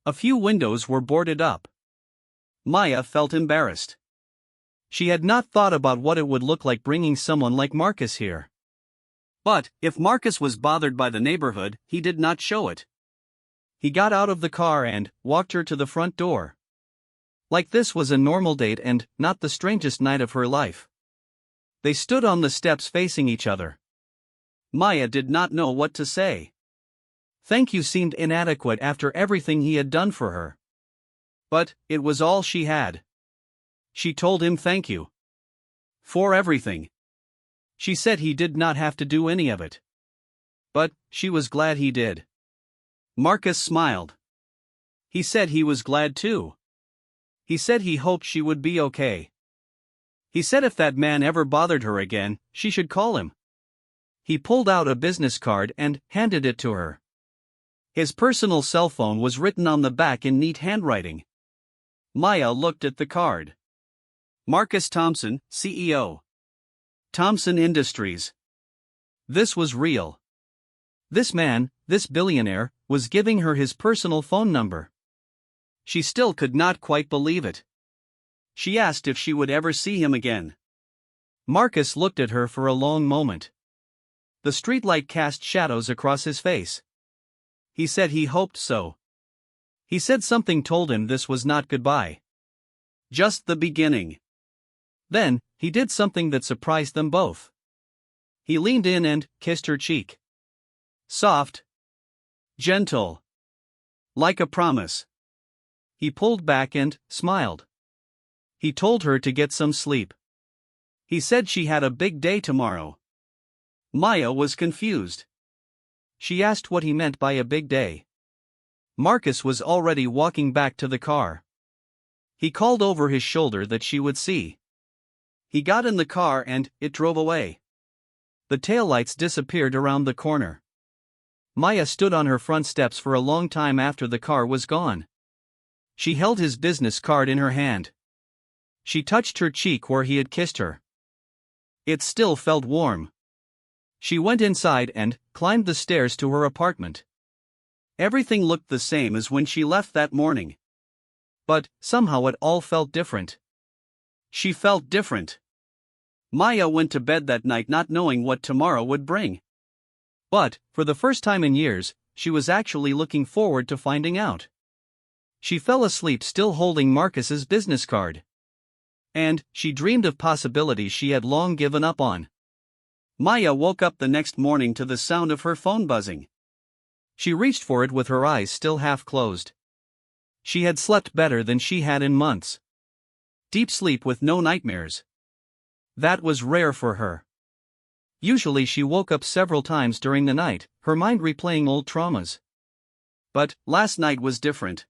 A few windows were boarded up. Maya felt embarrassed. She had not thought about what it would look like bringing someone like Marcus here. But if Marcus was bothered by the neighborhood, he did not show it. He got out of the car and walked her to the front door. Like this was a normal date and not the strangest night of her life. They stood on the steps facing each other. Maya did not know what to say. Thank you seemed inadequate after everything he had done for her. But it was all she had. She told him thank you. For everything. She said he did not have to do any of it. But she was glad he did. Marcus smiled. He said he was glad too. He said he hoped she would be okay. He said if that man ever bothered her again, she should call him. He pulled out a business card and handed it to her. His personal cell phone was written on the back in neat handwriting. Maya looked at the card. Marcus Thompson, CEO. Thompson Industries. This was real. This man, this billionaire, was giving her his personal phone number. She still could not quite believe it. She asked if she would ever see him again. Marcus looked at her for a long moment. The streetlight cast shadows across his face. He said he hoped so. He said something told him this was not goodbye. Just the beginning. Then, he did something that surprised them both. He leaned in and kissed her cheek. Soft. Gentle. Like a promise. He pulled back and smiled. He told her to get some sleep. He said she had a big day tomorrow. Maya was confused. She asked what he meant by a big day. Marcus was already walking back to the car. He called over his shoulder that she would see. He got in the car and it drove away. The taillights disappeared around the corner. Maya stood on her front steps for a long time after the car was gone. She held his business card in her hand. She touched her cheek where he had kissed her. It still felt warm. She went inside and climbed the stairs to her apartment. Everything looked the same as when she left that morning. But somehow it all felt different. She felt different. Maya went to bed that night not knowing what tomorrow would bring. But, for the first time in years, she was actually looking forward to finding out. She fell asleep still holding Marcus's business card. And she dreamed of possibilities she had long given up on. Maya woke up the next morning to the sound of her phone buzzing. She reached for it with her eyes still half closed. She had slept better than she had in months. Deep sleep with no nightmares. That was rare for her. Usually she woke up several times during the night, her mind replaying old traumas. But last night was different.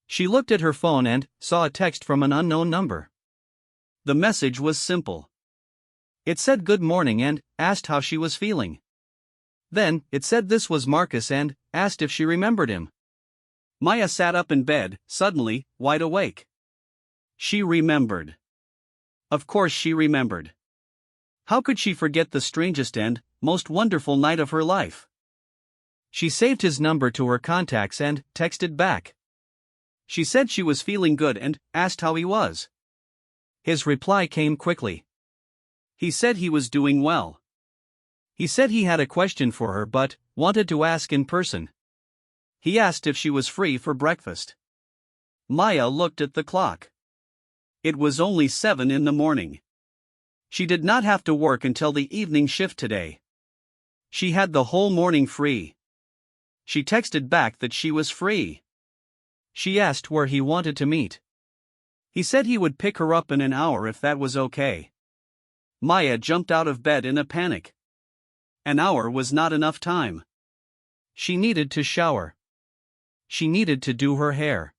She looked at her phone and saw a text from an unknown number. The message was simple. It said good morning and asked how she was feeling. Then, it said this was Marcus and asked if she remembered him. Maya sat up in bed, suddenly, wide awake. She remembered. Of course she remembered. How could she forget the strangest and most wonderful night of her life? She saved his number to her contacts and texted back. She said she was feeling good and asked how he was. His reply came quickly. He said he was doing well. He said he had a question for her but wanted to ask in person. He asked if she was free for breakfast. Maya looked at the clock. It was only 7 in the morning. She did not have to work until the evening shift today. She had the whole morning free. She texted back that she was free. She asked where he wanted to meet. He said he would pick her up in an hour if that was okay. Maya jumped out of bed in a panic. An hour was not enough time. She needed to shower. She needed to do her hair.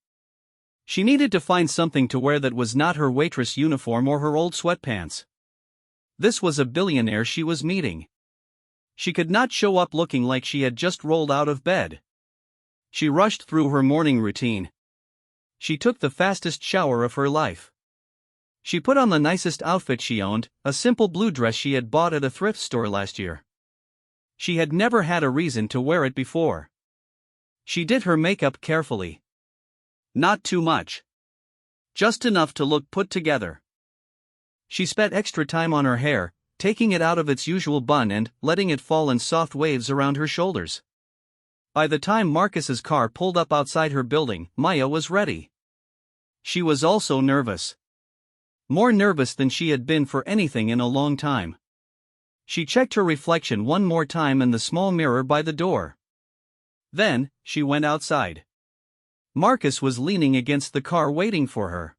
She needed to find something to wear that was not her waitress uniform or her old sweatpants. This was a billionaire she was meeting. She could not show up looking like she had just rolled out of bed. She rushed through her morning routine. She took the fastest shower of her life. She put on the nicest outfit she owned, a simple blue dress she had bought at a thrift store last year. She had never had a reason to wear it before. She did her makeup carefully. Not too much. Just enough to look put together. She spent extra time on her hair, taking it out of its usual bun and letting it fall in soft waves around her shoulders. By the time Marcus's car pulled up outside her building, Maya was ready. She was also nervous. More nervous than she had been for anything in a long time. She checked her reflection one more time in the small mirror by the door. Then, she went outside. Marcus was leaning against the car waiting for her.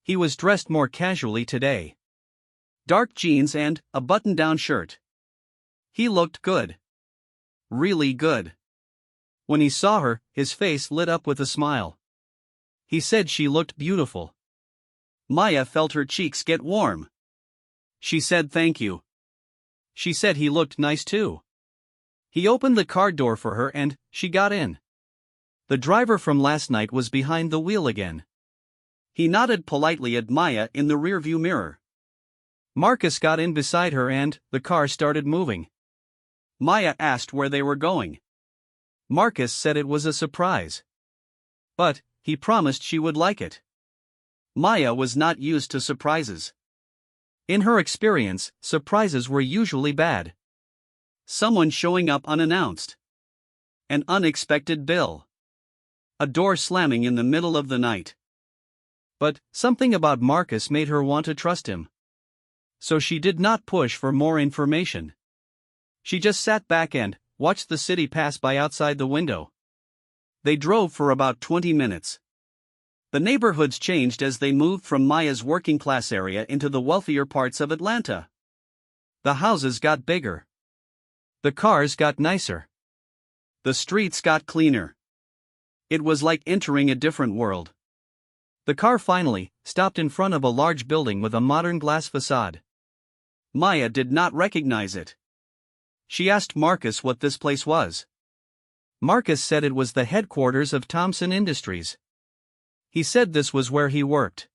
He was dressed more casually today. Dark jeans and a button-down shirt. He looked good. Really good. When he saw her, his face lit up with a smile. He said she looked beautiful. Maya felt her cheeks get warm. She said thank you. She said he looked nice too. He opened the car door for her and she got in. The driver from last night was behind the wheel again. He nodded politely at Maya in the rearview mirror. Marcus got in beside her and the car started moving. Maya asked where they were going. Marcus said it was a surprise. But he promised she would like it. Maya was not used to surprises. In her experience, surprises were usually bad. Someone showing up unannounced. An unexpected bill. A door slamming in the middle of the night. But something about Marcus made her want to trust him. So she did not push for more information. She just sat back and watched the city pass by outside the window. They drove for about 20 minutes. The neighborhoods changed as they moved from Maya's working class area into the wealthier parts of Atlanta. The houses got bigger. The cars got nicer. The streets got cleaner. It was like entering a different world. The car finally stopped in front of a large building with a modern glass facade. Maya did not recognize it. She asked Marcus what this place was. Marcus said it was the headquarters of Thompson Industries. He said this was where he worked.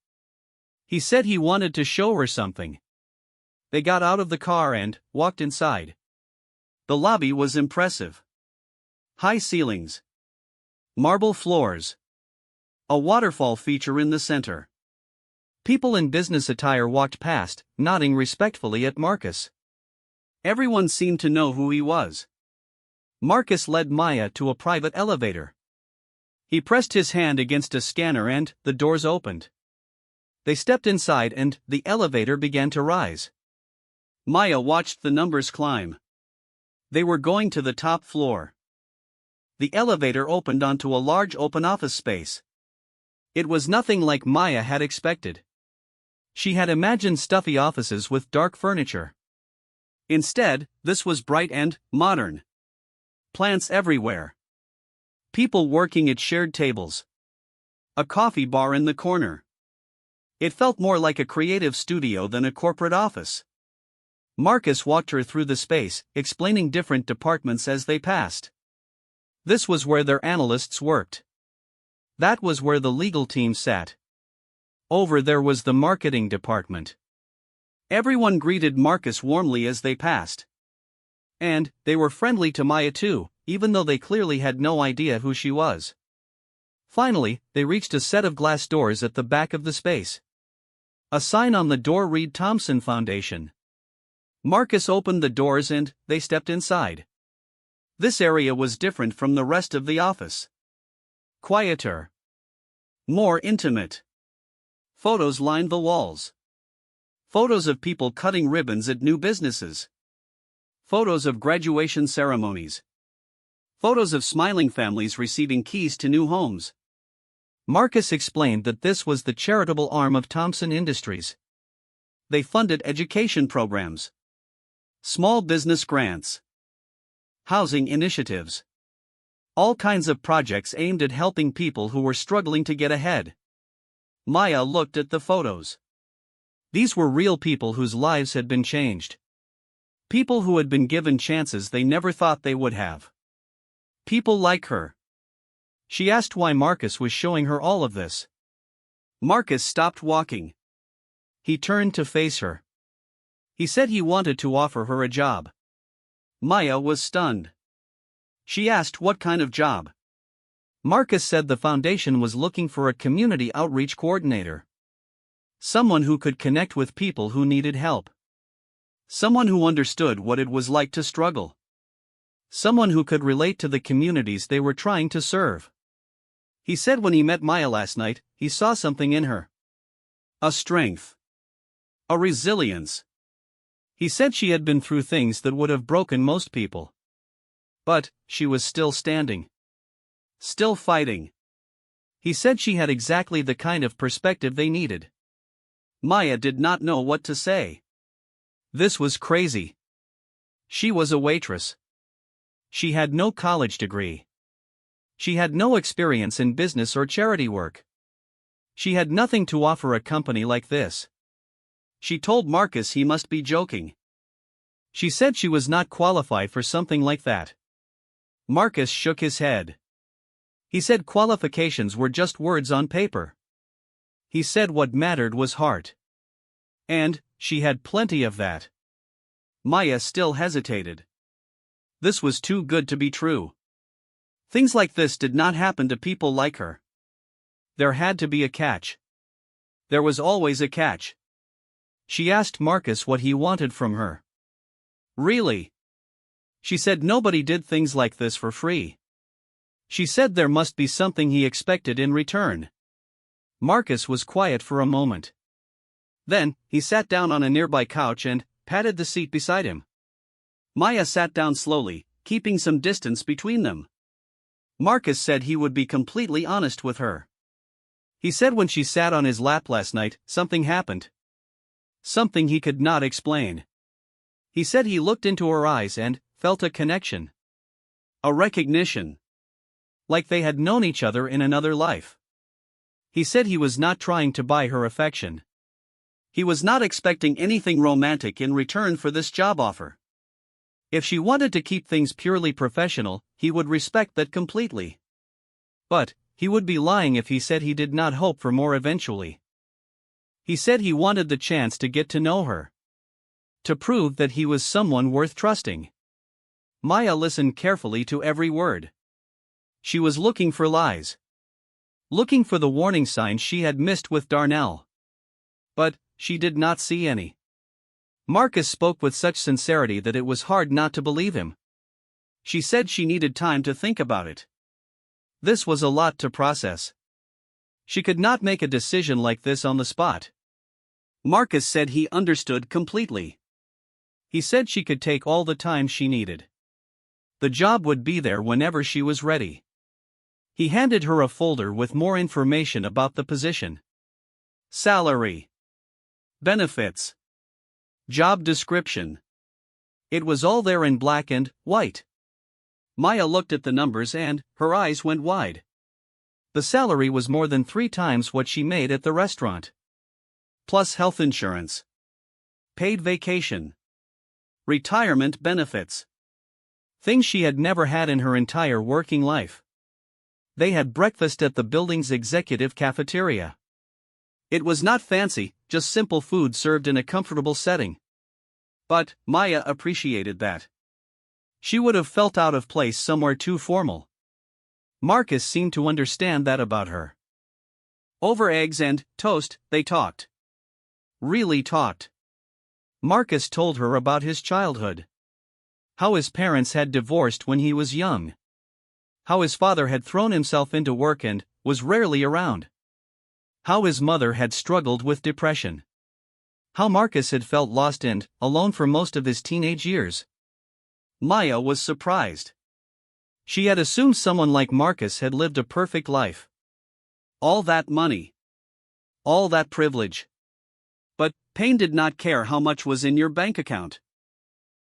He said he wanted to show her something. They got out of the car and walked inside. The lobby was impressive. High ceilings. Marble floors. A waterfall feature in the center. People in business attire walked past, nodding respectfully at Marcus. Everyone seemed to know who he was. Marcus led Maya to a private elevator. He pressed his hand against a scanner and the doors opened. They stepped inside and the elevator began to rise. Maya watched the numbers climb. They were going to the top floor. The elevator opened onto a large open office space. It was nothing like Maya had expected. She had imagined stuffy offices with dark furniture. Instead, this was bright and modern. Plants everywhere. People working at shared tables. A coffee bar in the corner. It felt more like a creative studio than a corporate office. Marcus walked her through the space, explaining different departments as they passed. This was where their analysts worked. That was where the legal team sat. Over there was the marketing department. Everyone greeted Marcus warmly as they passed. And they were friendly to Maya too, even though they clearly had no idea who she was. Finally, they reached a set of glass doors at the back of the space. A sign on the door read Thompson Foundation. Marcus opened the doors and they stepped inside. This area was different from the rest of the office. Quieter. More intimate. Photos lined the walls. Photos of people cutting ribbons at new businesses. Photos of graduation ceremonies. Photos of smiling families receiving keys to new homes. Marcus explained that this was the charitable arm of Thompson Industries. They funded education programs, small business grants, housing initiatives. All kinds of projects aimed at helping people who were struggling to get ahead. Maya looked at the photos. These were real people whose lives had been changed. People who had been given chances they never thought they would have. People like her. She asked why Marcus was showing her all of this. Marcus stopped walking. He turned to face her. He said he wanted to offer her a job. Maya was stunned. She asked what kind of job. Marcus said the foundation was looking for a community outreach coordinator. Someone who could connect with people who needed help. Someone who understood what it was like to struggle. Someone who could relate to the communities they were trying to serve. He said when he met Maya last night, he saw something in her. A strength. A resilience. He said she had been through things that would have broken most people. But she was still standing. Still fighting. He said she had exactly the kind of perspective they needed. Maya did not know what to say. This was crazy. She was a waitress. She had no college degree. She had no experience in business or charity work. She had nothing to offer a company like this. She told Marcus he must be joking. She said she was not qualified for something like that. Marcus shook his head. He said qualifications were just words on paper. He said what mattered was heart. And she had plenty of that. Maya still hesitated. This was too good to be true. Things like this did not happen to people like her. There had to be a catch. There was always a catch. She asked Marcus what he wanted from her. Really? She said nobody did things like this for free. She said there must be something he expected in return. Marcus was quiet for a moment. Then, he sat down on a nearby couch and patted the seat beside him. Maya sat down slowly, keeping some distance between them. Marcus said he would be completely honest with her. He said when she sat on his lap last night, something happened. Something he could not explain. He said he looked into her eyes and felt a connection. A recognition. Like they had known each other in another life. He said he was not trying to buy her affection. He was not expecting anything romantic in return for this job offer. If she wanted to keep things purely professional, he would respect that completely. But he would be lying if he said he did not hope for more eventually. He said he wanted the chance to get to know her. To prove that he was someone worth trusting. Maya listened carefully to every word. She was looking for lies. Looking for the warning signs she had missed with Darnell. But she did not see any. Marcus spoke with such sincerity that it was hard not to believe him. She said she needed time to think about it. This was a lot to process. She could not make a decision like this on the spot. Marcus said he understood completely. He said she could take all the time she needed. The job would be there whenever she was ready. He handed her a folder with more information about the position. Salary. Benefits. Job description. It was all there in black and white. Maya looked at the numbers and her eyes went wide. The salary was more than 3 times what she made at the restaurant. Plus health insurance. Paid vacation. Retirement benefits. Things she had never had in her entire working life. They had breakfast at the building's executive cafeteria. It was not fancy, just simple food served in a comfortable setting. But Maya appreciated that. She would have felt out of place somewhere too formal. Marcus seemed to understand that about her. Over eggs and toast, they talked. Really talked. Marcus told her about his childhood. How his parents had divorced when he was young. How his father had thrown himself into work and was rarely around. How his mother had struggled with depression. How Marcus had felt lost and alone for most of his teenage years. Maya was surprised. She had assumed someone like Marcus had lived a perfect life. All that money. All that privilege. But Payne did not care how much was in your bank account.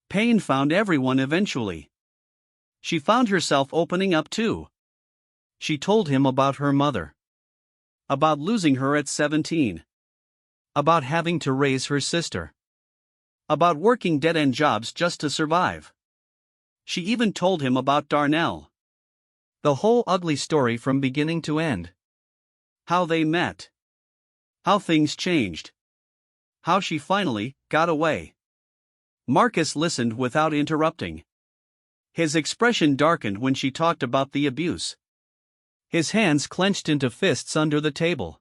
Payne found everyone eventually. She found herself opening up too. She told him about her mother. About losing her at 17. About having to raise her sister. About working dead-end jobs just to survive. She even told him about Darnell. The whole ugly story from beginning to end. How they met. How things changed. How she finally got away. Marcus listened without interrupting. His expression darkened when she talked about the abuse. His hands clenched into fists under the table.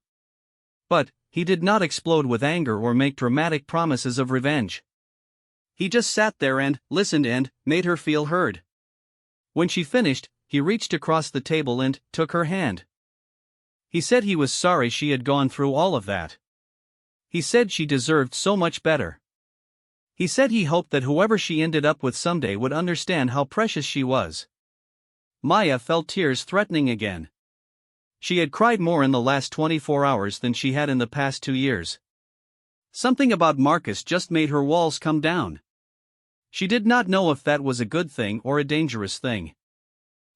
But he did not explode with anger or make dramatic promises of revenge. He just sat there and listened and made her feel heard. When she finished, he reached across the table and took her hand. He said he was sorry she had gone through all of that. He said she deserved so much better. He said he hoped that whoever she ended up with someday would understand how precious she was. Maya felt tears threatening again. She had cried more in the last 24 hours than she had in the past 2 years. Something about Marcus just made her walls come down. She did not know if that was a good thing or a dangerous thing.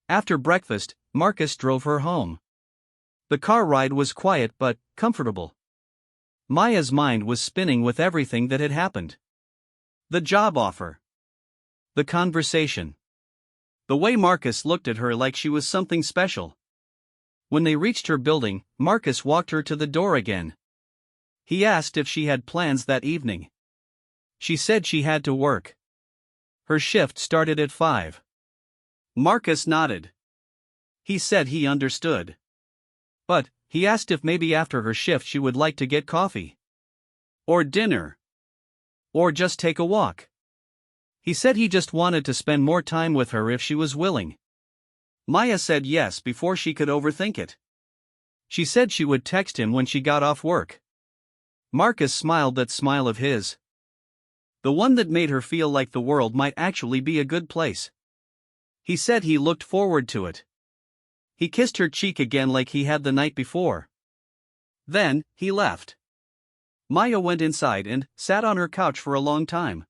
After breakfast, Marcus drove her home. The car ride was quiet but comfortable. Maya's mind was spinning with everything that had happened. The job offer. The conversation. The way Marcus looked at her like she was something special. When they reached her building, Marcus walked her to the door again. He asked if she had plans that evening. She said she had to work. Her shift started at 5. Marcus nodded. He said he understood. But he asked if maybe after her shift she would like to get coffee. Or dinner. Or just take a walk. He said he just wanted to spend more time with her if she was willing. Maya said yes before she could overthink it. She said she would text him when she got off work. Marcus smiled that smile of his. The one that made her feel like the world might actually be a good place. He said he looked forward to it. He kissed her cheek again like he had the night before. Then, he left. Maya went inside and sat on her couch for a long time.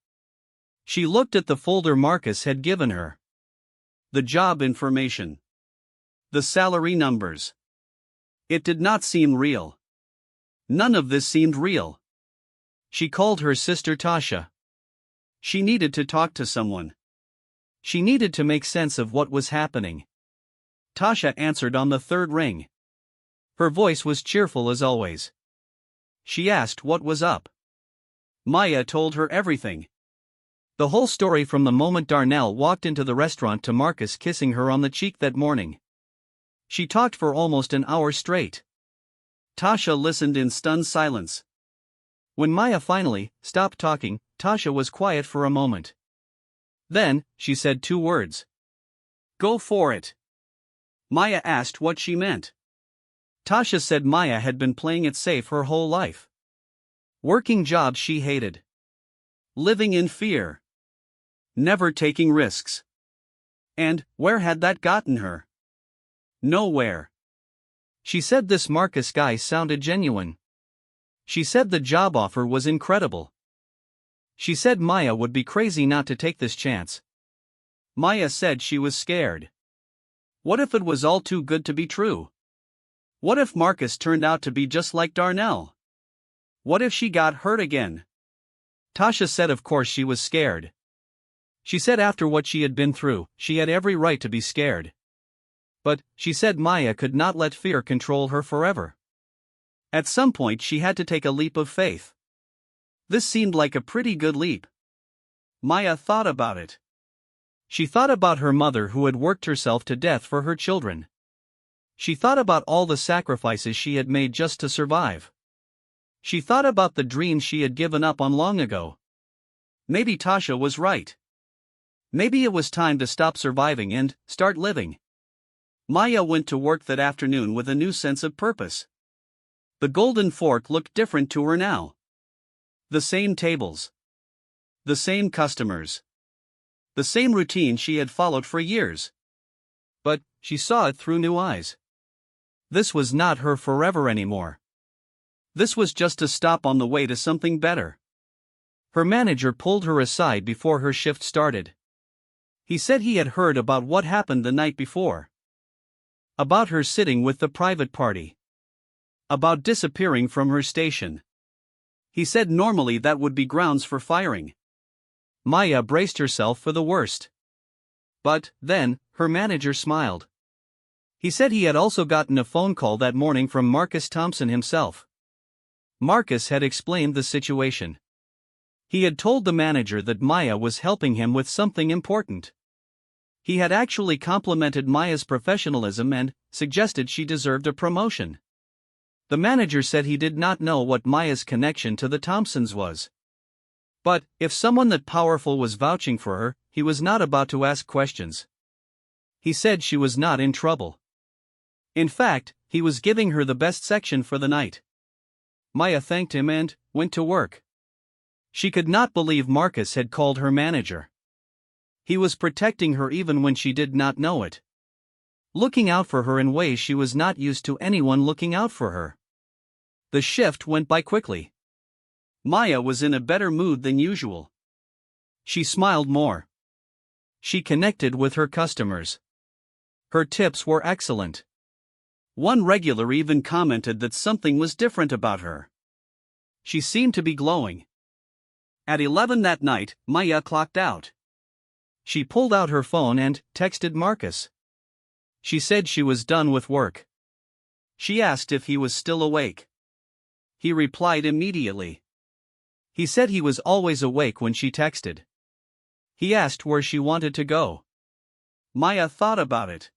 She looked at the folder Marcus had given her. The job information. The salary numbers. It did not seem real. None of this seemed real. She called her sister Tasha. She needed to talk to someone. She needed to make sense of what was happening. Tasha answered on the 3rd ring. Her voice was cheerful as always. She asked what was up. Maya told her everything. The whole story from the moment Darnell walked into the restaurant to Marcus kissing her on the cheek that morning. She talked for almost an hour straight. Tasha listened in stunned silence. When Maya finally stopped talking, Tasha was quiet for a moment. Then, she said 2 words. Go for it. Maya asked what she meant. Tasha said Maya had been playing it safe her whole life. Working jobs she hated. Living in fear. Never taking risks. And where had that gotten her? Nowhere. She said this Marcus guy sounded genuine. She said the job offer was incredible. She said Maya would be crazy not to take this chance. Maya said she was scared. What if it was all too good to be true? What if Marcus turned out to be just like Darnell? What if she got hurt again? Tasha said of course she was scared. She said after what she had been through, she had every right to be scared. But, she said Maya could not let fear control her forever. At some point she had to take a leap of faith. This seemed like a pretty good leap. Maya thought about it. She thought about her mother who had worked herself to death for her children. She thought about all the sacrifices she had made just to survive. She thought about the dreams she had given up on long ago. Maybe Tasha was right. Maybe it was time to stop surviving and start living. Maya went to work that afternoon with a new sense of purpose. The golden fork looked different to her now. The same tables. The same customers. The same routine she had followed for years. But she saw it through new eyes. This was not her forever anymore. This was just a stop on the way to something better. Her manager pulled her aside before her shift started. He said he had heard about what happened the night before. About her sitting with the private party. About disappearing from her station. He said normally that would be grounds for firing. Maya braced herself for the worst. But, then, her manager smiled. He said he had also gotten a phone call that morning from Marcus Thompson himself. Marcus had explained the situation. He had told the manager that Maya was helping him with something important. He had actually complimented Maya's professionalism and suggested she deserved a promotion. The manager said he did not know what Maya's connection to the Thompsons was. But, if someone that powerful was vouching for her, he was not about to ask questions. He said she was not in trouble. In fact, he was giving her the best section for the night. Maya thanked him and went to work. She could not believe Marcus had called her manager. He was protecting her even when she did not know it. Looking out for her in ways she was not used to anyone looking out for her. The shift went by quickly. Maya was in a better mood than usual. She smiled more. She connected with her customers. Her tips were excellent. One regular even commented that something was different about her. She seemed to be glowing. At 11 that night, Maya clocked out. She pulled out her phone and texted Marcus. She said she was done with work. She asked if he was still awake. He replied immediately. He said he was always awake when she texted. He asked where she wanted to go. Maya thought about it.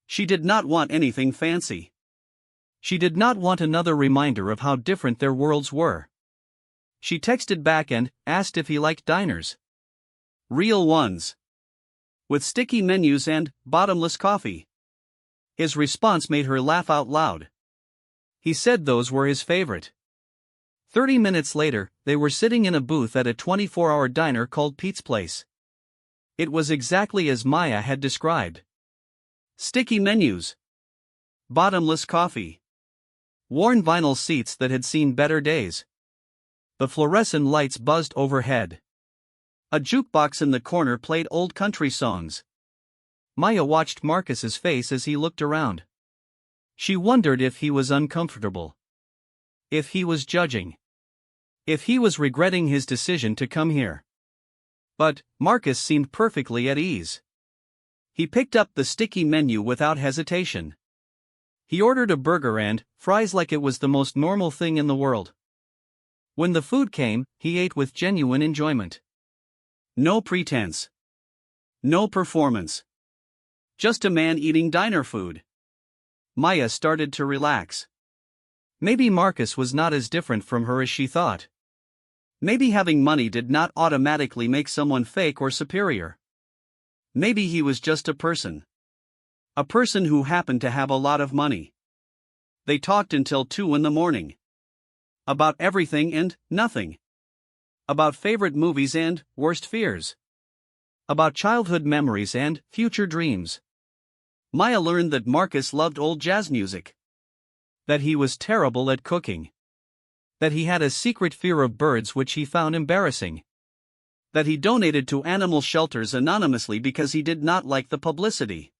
She did not want anything fancy. She did not want another reminder of how different their worlds were. She texted back and asked if he liked diners. Real ones. With sticky menus and bottomless coffee. His response made her laugh out loud. He said those were his favorite. 30 minutes later, they were sitting in a booth at a 24-hour diner called Pete's Place. It was exactly as Maya had described. Sticky menus. Bottomless coffee. Worn vinyl seats that had seen better days. The fluorescent lights buzzed overhead. A jukebox in the corner played old country songs. Maya watched Marcus's face as he looked around. She wondered if he was uncomfortable. If he was judging. If he was regretting his decision to come here. But Marcus seemed perfectly at ease. He picked up the sticky menu without hesitation. He ordered a burger and fries like it was the most normal thing in the world. When the food came, he ate with genuine enjoyment. No pretense. No performance. Just a man eating diner food. Maya started to relax. Maybe Marcus was not as different from her as she thought. Maybe having money did not automatically make someone fake or superior. Maybe he was just a person. A person who happened to have a lot of money. They talked until 2 in the morning. About everything and nothing. About favorite movies and worst fears. About childhood memories and future dreams. Maya learned that Marcus loved old jazz music. That he was terrible at cooking. That he had a secret fear of birds which he found embarrassing. That he donated to animal shelters anonymously because he did not like the publicity.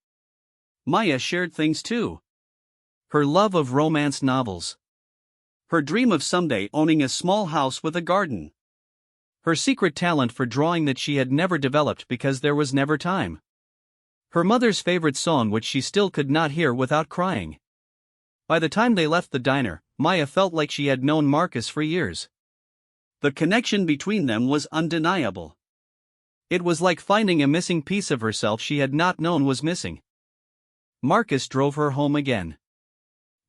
Maya shared things too. Her love of romance novels. Her dream of someday owning a small house with a garden. Her secret talent for drawing that she had never developed because there was never time. Her mother's favorite song which she still could not hear without crying. By the time they left the diner, Maya felt like she had known Marcus for years. The connection between them was undeniable. It was like finding a missing piece of herself she had not known was missing. Marcus drove her home again.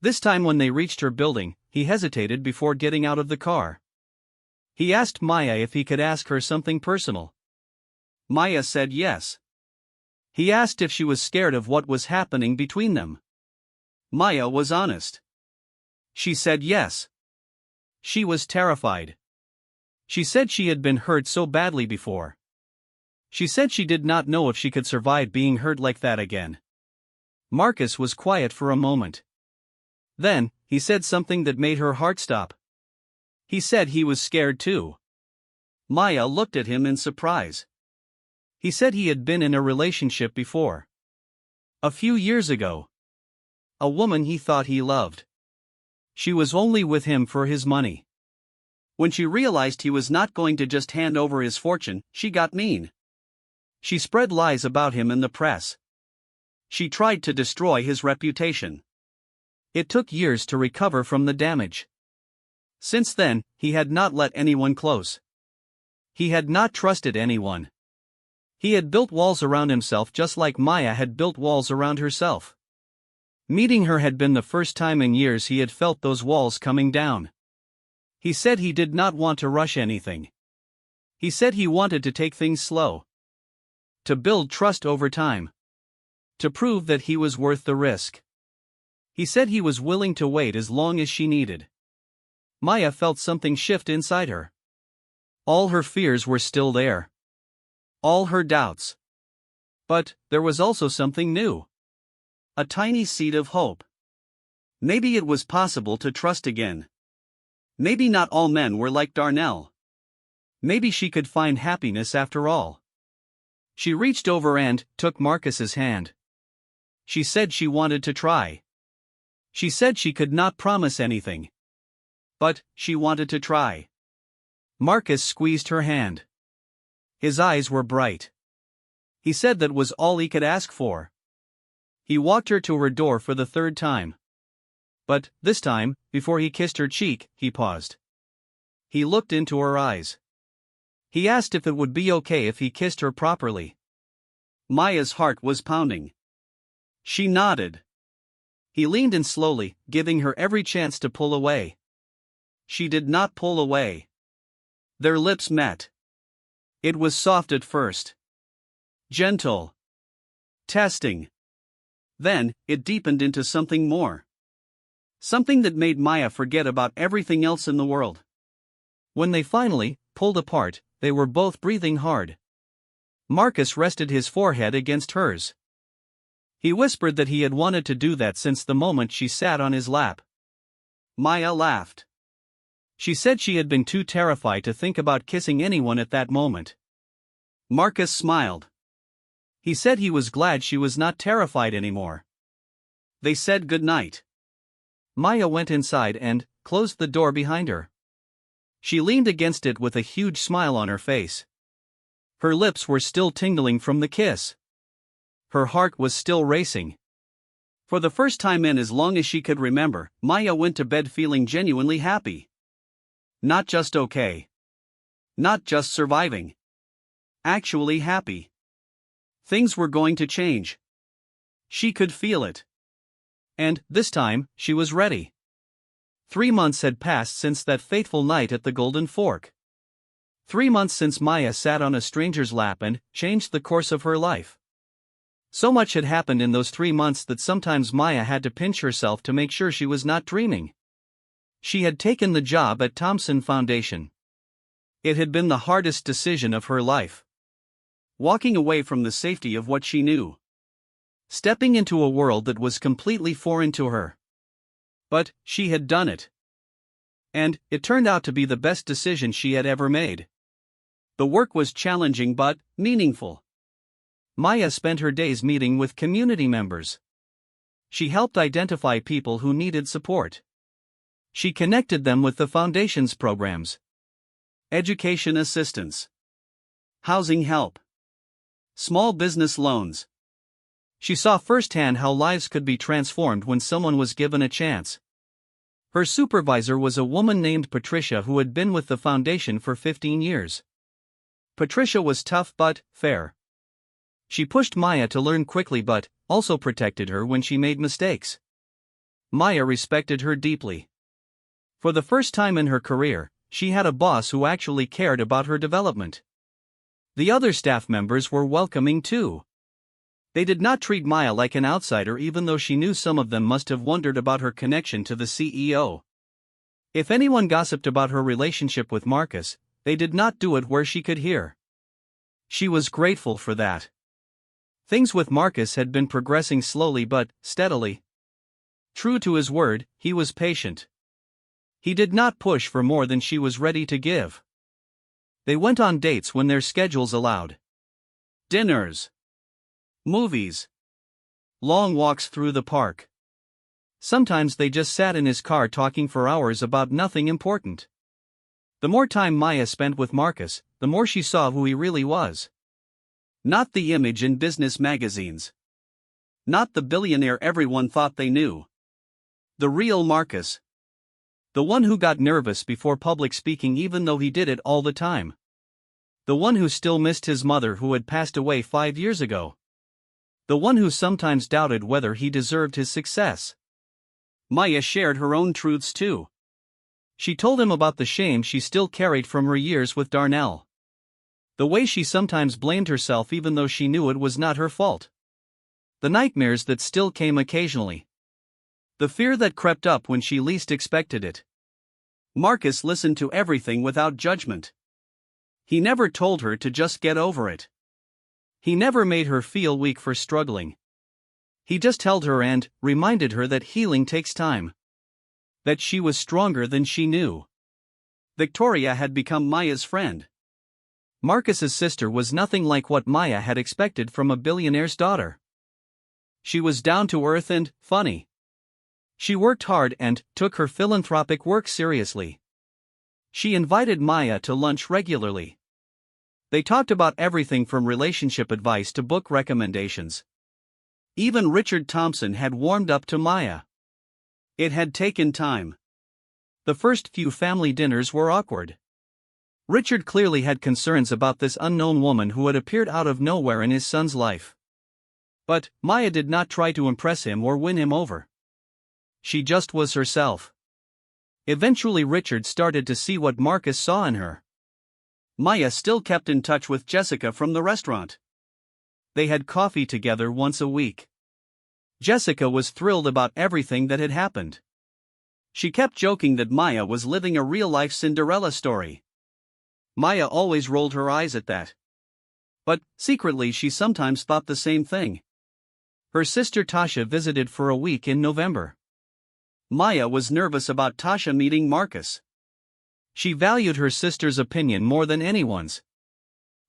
This time when they reached her building, he hesitated before getting out of the car. He asked Maya if he could ask her something personal. Maya said yes. He asked if she was scared of what was happening between them. Maya was honest. She said yes. She was terrified. She said she had been hurt so badly before. She said she did not know if she could survive being hurt like that again. Marcus was quiet for a moment. Then, he said something that made her heart stop. He said he was scared too. Maya looked at him in surprise. He said he had been in a relationship before. A few years ago. A woman he thought he loved. She was only with him for his money. When she realized he was not going to just hand over his fortune, she got mean. She spread lies about him in the press. She tried to destroy his reputation. It took years to recover from the damage. Since then, he had not let anyone close. He had not trusted anyone. He had built walls around himself just like Maya had built walls around herself. Meeting her had been the first time in years he had felt those walls coming down. He said he did not want to rush anything. He said he wanted to take things slow. To build trust over time. To prove that he was worth the risk. He said he was willing to wait as long as she needed. Maya felt something shift inside her. All her fears were still there. All her doubts. But there was also something new. A tiny seed of hope. Maybe it was possible to trust again. Maybe not all men were like Darnell. Maybe she could find happiness after all. She reached over and took Marcus's hand. She said she wanted to try. She said she could not promise anything. But she wanted to try. Marcus squeezed her hand. His eyes were bright. He said that was all he could ask for. He walked her to her door for the third time. But, this time, before he kissed her cheek, he paused. He looked into her eyes. He asked if it would be okay if he kissed her properly. Maya's heart was pounding. She nodded. He leaned in slowly, giving her every chance to pull away. She did not pull away. Their lips met. It was soft at first. Gentle. Testing. Then, it deepened into something more. Something that made Maya forget about everything else in the world. When they finally pulled apart, they were both breathing hard. Marcus rested his forehead against hers. He whispered that he had wanted to do that since the moment she sat on his lap. Maya laughed. She said she had been too terrified to think about kissing anyone at that moment. Marcus smiled. He said he was glad she was not terrified anymore. They said goodnight. Maya went inside and closed the door behind her. She leaned against it with a huge smile on her face. Her lips were still tingling from the kiss. Her heart was still racing. For the first time in as long as she could remember, Maya went to bed feeling genuinely happy. Not just okay. Not just surviving. Actually happy. Things were going to change. She could feel it. And, this time, she was ready. 3 months had passed since that fateful night at the Golden Fork. 3 months since Maya sat on a stranger's lap and changed the course of her life. So much had happened in those 3 months that sometimes Maya had to pinch herself to make sure she was not dreaming. She had taken the job at Thompson Foundation. It had been the hardest decision of her life. Walking away from the safety of what she knew. Stepping into a world that was completely foreign to her. But she had done it. And it turned out to be the best decision she had ever made. The work was challenging but meaningful. Maya spent her days meeting with community members. She helped identify people who needed support. She connected them with the foundation's programs. Education assistance. Housing help. Small business loans. She saw firsthand how lives could be transformed when someone was given a chance. Her supervisor was a woman named Patricia who had been with the foundation for 15 years. Patricia was tough but fair. She pushed Maya to learn quickly but also protected her when she made mistakes. Maya respected her deeply. For the first time in her career, she had a boss who actually cared about her development. The other staff members were welcoming too. They did not treat Maya like an outsider even though she knew some of them must have wondered about her connection to the CEO. If anyone gossiped about her relationship with Marcus, they did not do it where she could hear. She was grateful for that. Things with Marcus had been progressing slowly but steadily. True to his word, he was patient. He did not push for more than she was ready to give. They went on dates when their schedules allowed. Dinners. Movies. Long walks through the park. Sometimes they just sat in his car talking for hours about nothing important. The more time Maya spent with Marcus, the more she saw who he really was. Not the image in business magazines. Not the billionaire everyone thought they knew. The real Marcus. The one who got nervous before public speaking even though he did it all the time. The one who still missed his mother who had passed away 5 years ago. The one who sometimes doubted whether he deserved his success. Maya shared her own truths too. She told him about the shame she still carried from her years with Darnell. The way she sometimes blamed herself even though she knew it was not her fault. The nightmares that still came occasionally. The fear that crept up when she least expected it. Marcus listened to everything without judgment. He never told her to just get over it. He never made her feel weak for struggling. He just held her and reminded her that healing takes time. That she was stronger than she knew. Victoria had become Maya's friend. Marcus's sister was nothing like what Maya had expected from a billionaire's daughter. She was down to earth and funny. She worked hard and took her philanthropic work seriously. She invited Maya to lunch regularly. They talked about everything from relationship advice to book recommendations. Even Richard Thompson had warmed up to Maya. It had taken time. The first few family dinners were awkward. Richard clearly had concerns about this unknown woman who had appeared out of nowhere in his son's life. But Maya did not try to impress him or win him over. She just was herself. Eventually Richard started to see what Marcus saw in her. Maya still kept in touch with Jessica from the restaurant. They had coffee together once a week. Jessica was thrilled about everything that had happened. She kept joking that Maya was living a real-life Cinderella story. Maya always rolled her eyes at that. But, secretly she sometimes thought the same thing. Her sister Tasha visited for a week in November. Maya was nervous about Tasha meeting Marcus. She valued her sister's opinion more than anyone's.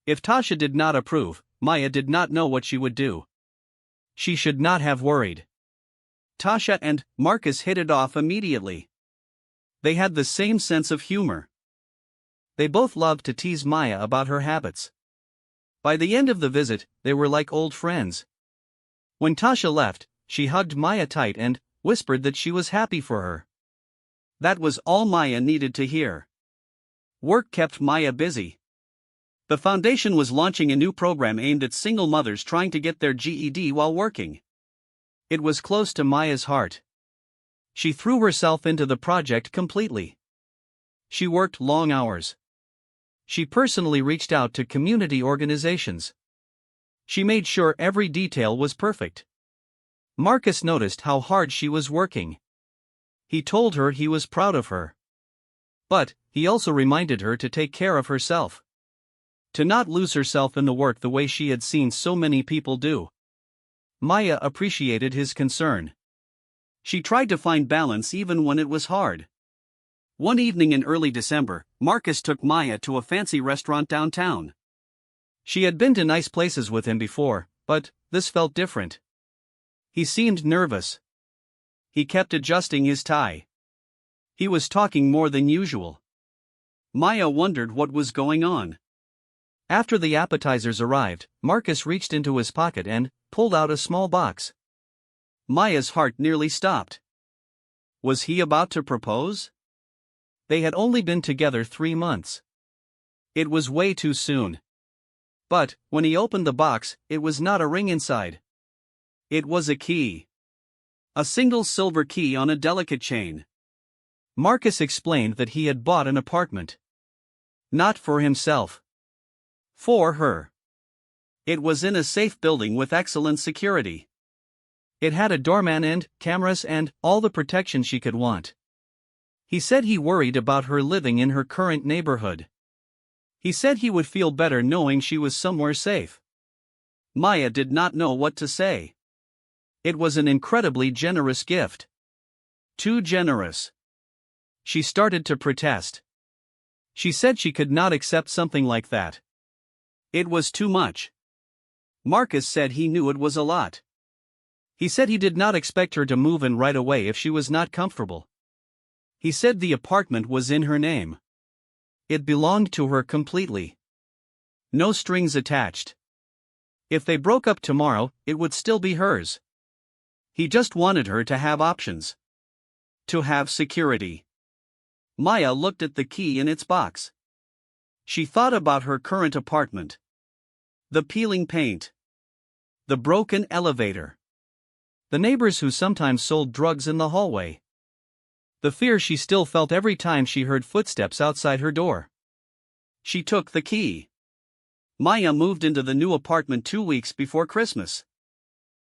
If Tasha did not approve, Maya did not know what she would do. She should not have worried. Tasha and Marcus hit it off immediately. They had the same sense of humor. They both loved to tease Maya about her habits. By the end of the visit, they were like old friends. When Tasha left, she hugged Maya tight and whispered that she was happy for her. That was all Maya needed to hear. Work kept Maya busy. The foundation was launching a new program aimed at single mothers trying to get their GED while working. It was close to Maya's heart. She threw herself into the project completely. She worked long hours. She personally reached out to community organizations. She made sure every detail was perfect. Marcus noticed how hard she was working. He told her he was proud of her. But he also reminded her to take care of herself. To not lose herself in the work the way she had seen so many people do. Maya appreciated his concern. She tried to find balance even when it was hard. One evening in early December, Marcus took Maya to a fancy restaurant downtown. She had been to nice places with him before, but this felt different. He seemed nervous. He kept adjusting his tie. He was talking more than usual. Maya wondered what was going on. After the appetizers arrived, Marcus reached into his pocket and pulled out a small box. Maya's heart nearly stopped. Was he about to propose? They had only been together 3 months. It was way too soon. But, when he opened the box, it was not a ring inside. It was a key. A single silver key on a delicate chain. Marcus explained that he had bought an apartment. Not for himself. For her. It was in a safe building with excellent security. It had a doorman and cameras and all the protection she could want. He said he worried about her living in her current neighborhood. He said he would feel better knowing she was somewhere safe. Maya did not know what to say. It was an incredibly generous gift. Too generous. She started to protest. She said she could not accept something like that. It was too much. Marcus said he knew it was a lot. He said he did not expect her to move in right away if she was not comfortable. He said the apartment was in her name. It belonged to her completely. No strings attached. If they broke up tomorrow, it would still be hers. He just wanted her to have options. To have security. Maya looked at the key in its box. She thought about her current apartment. The peeling paint. The broken elevator. The neighbors who sometimes sold drugs in the hallway. The fear she still felt every time she heard footsteps outside her door. She took the key. Maya moved into the new apartment 2 weeks before Christmas.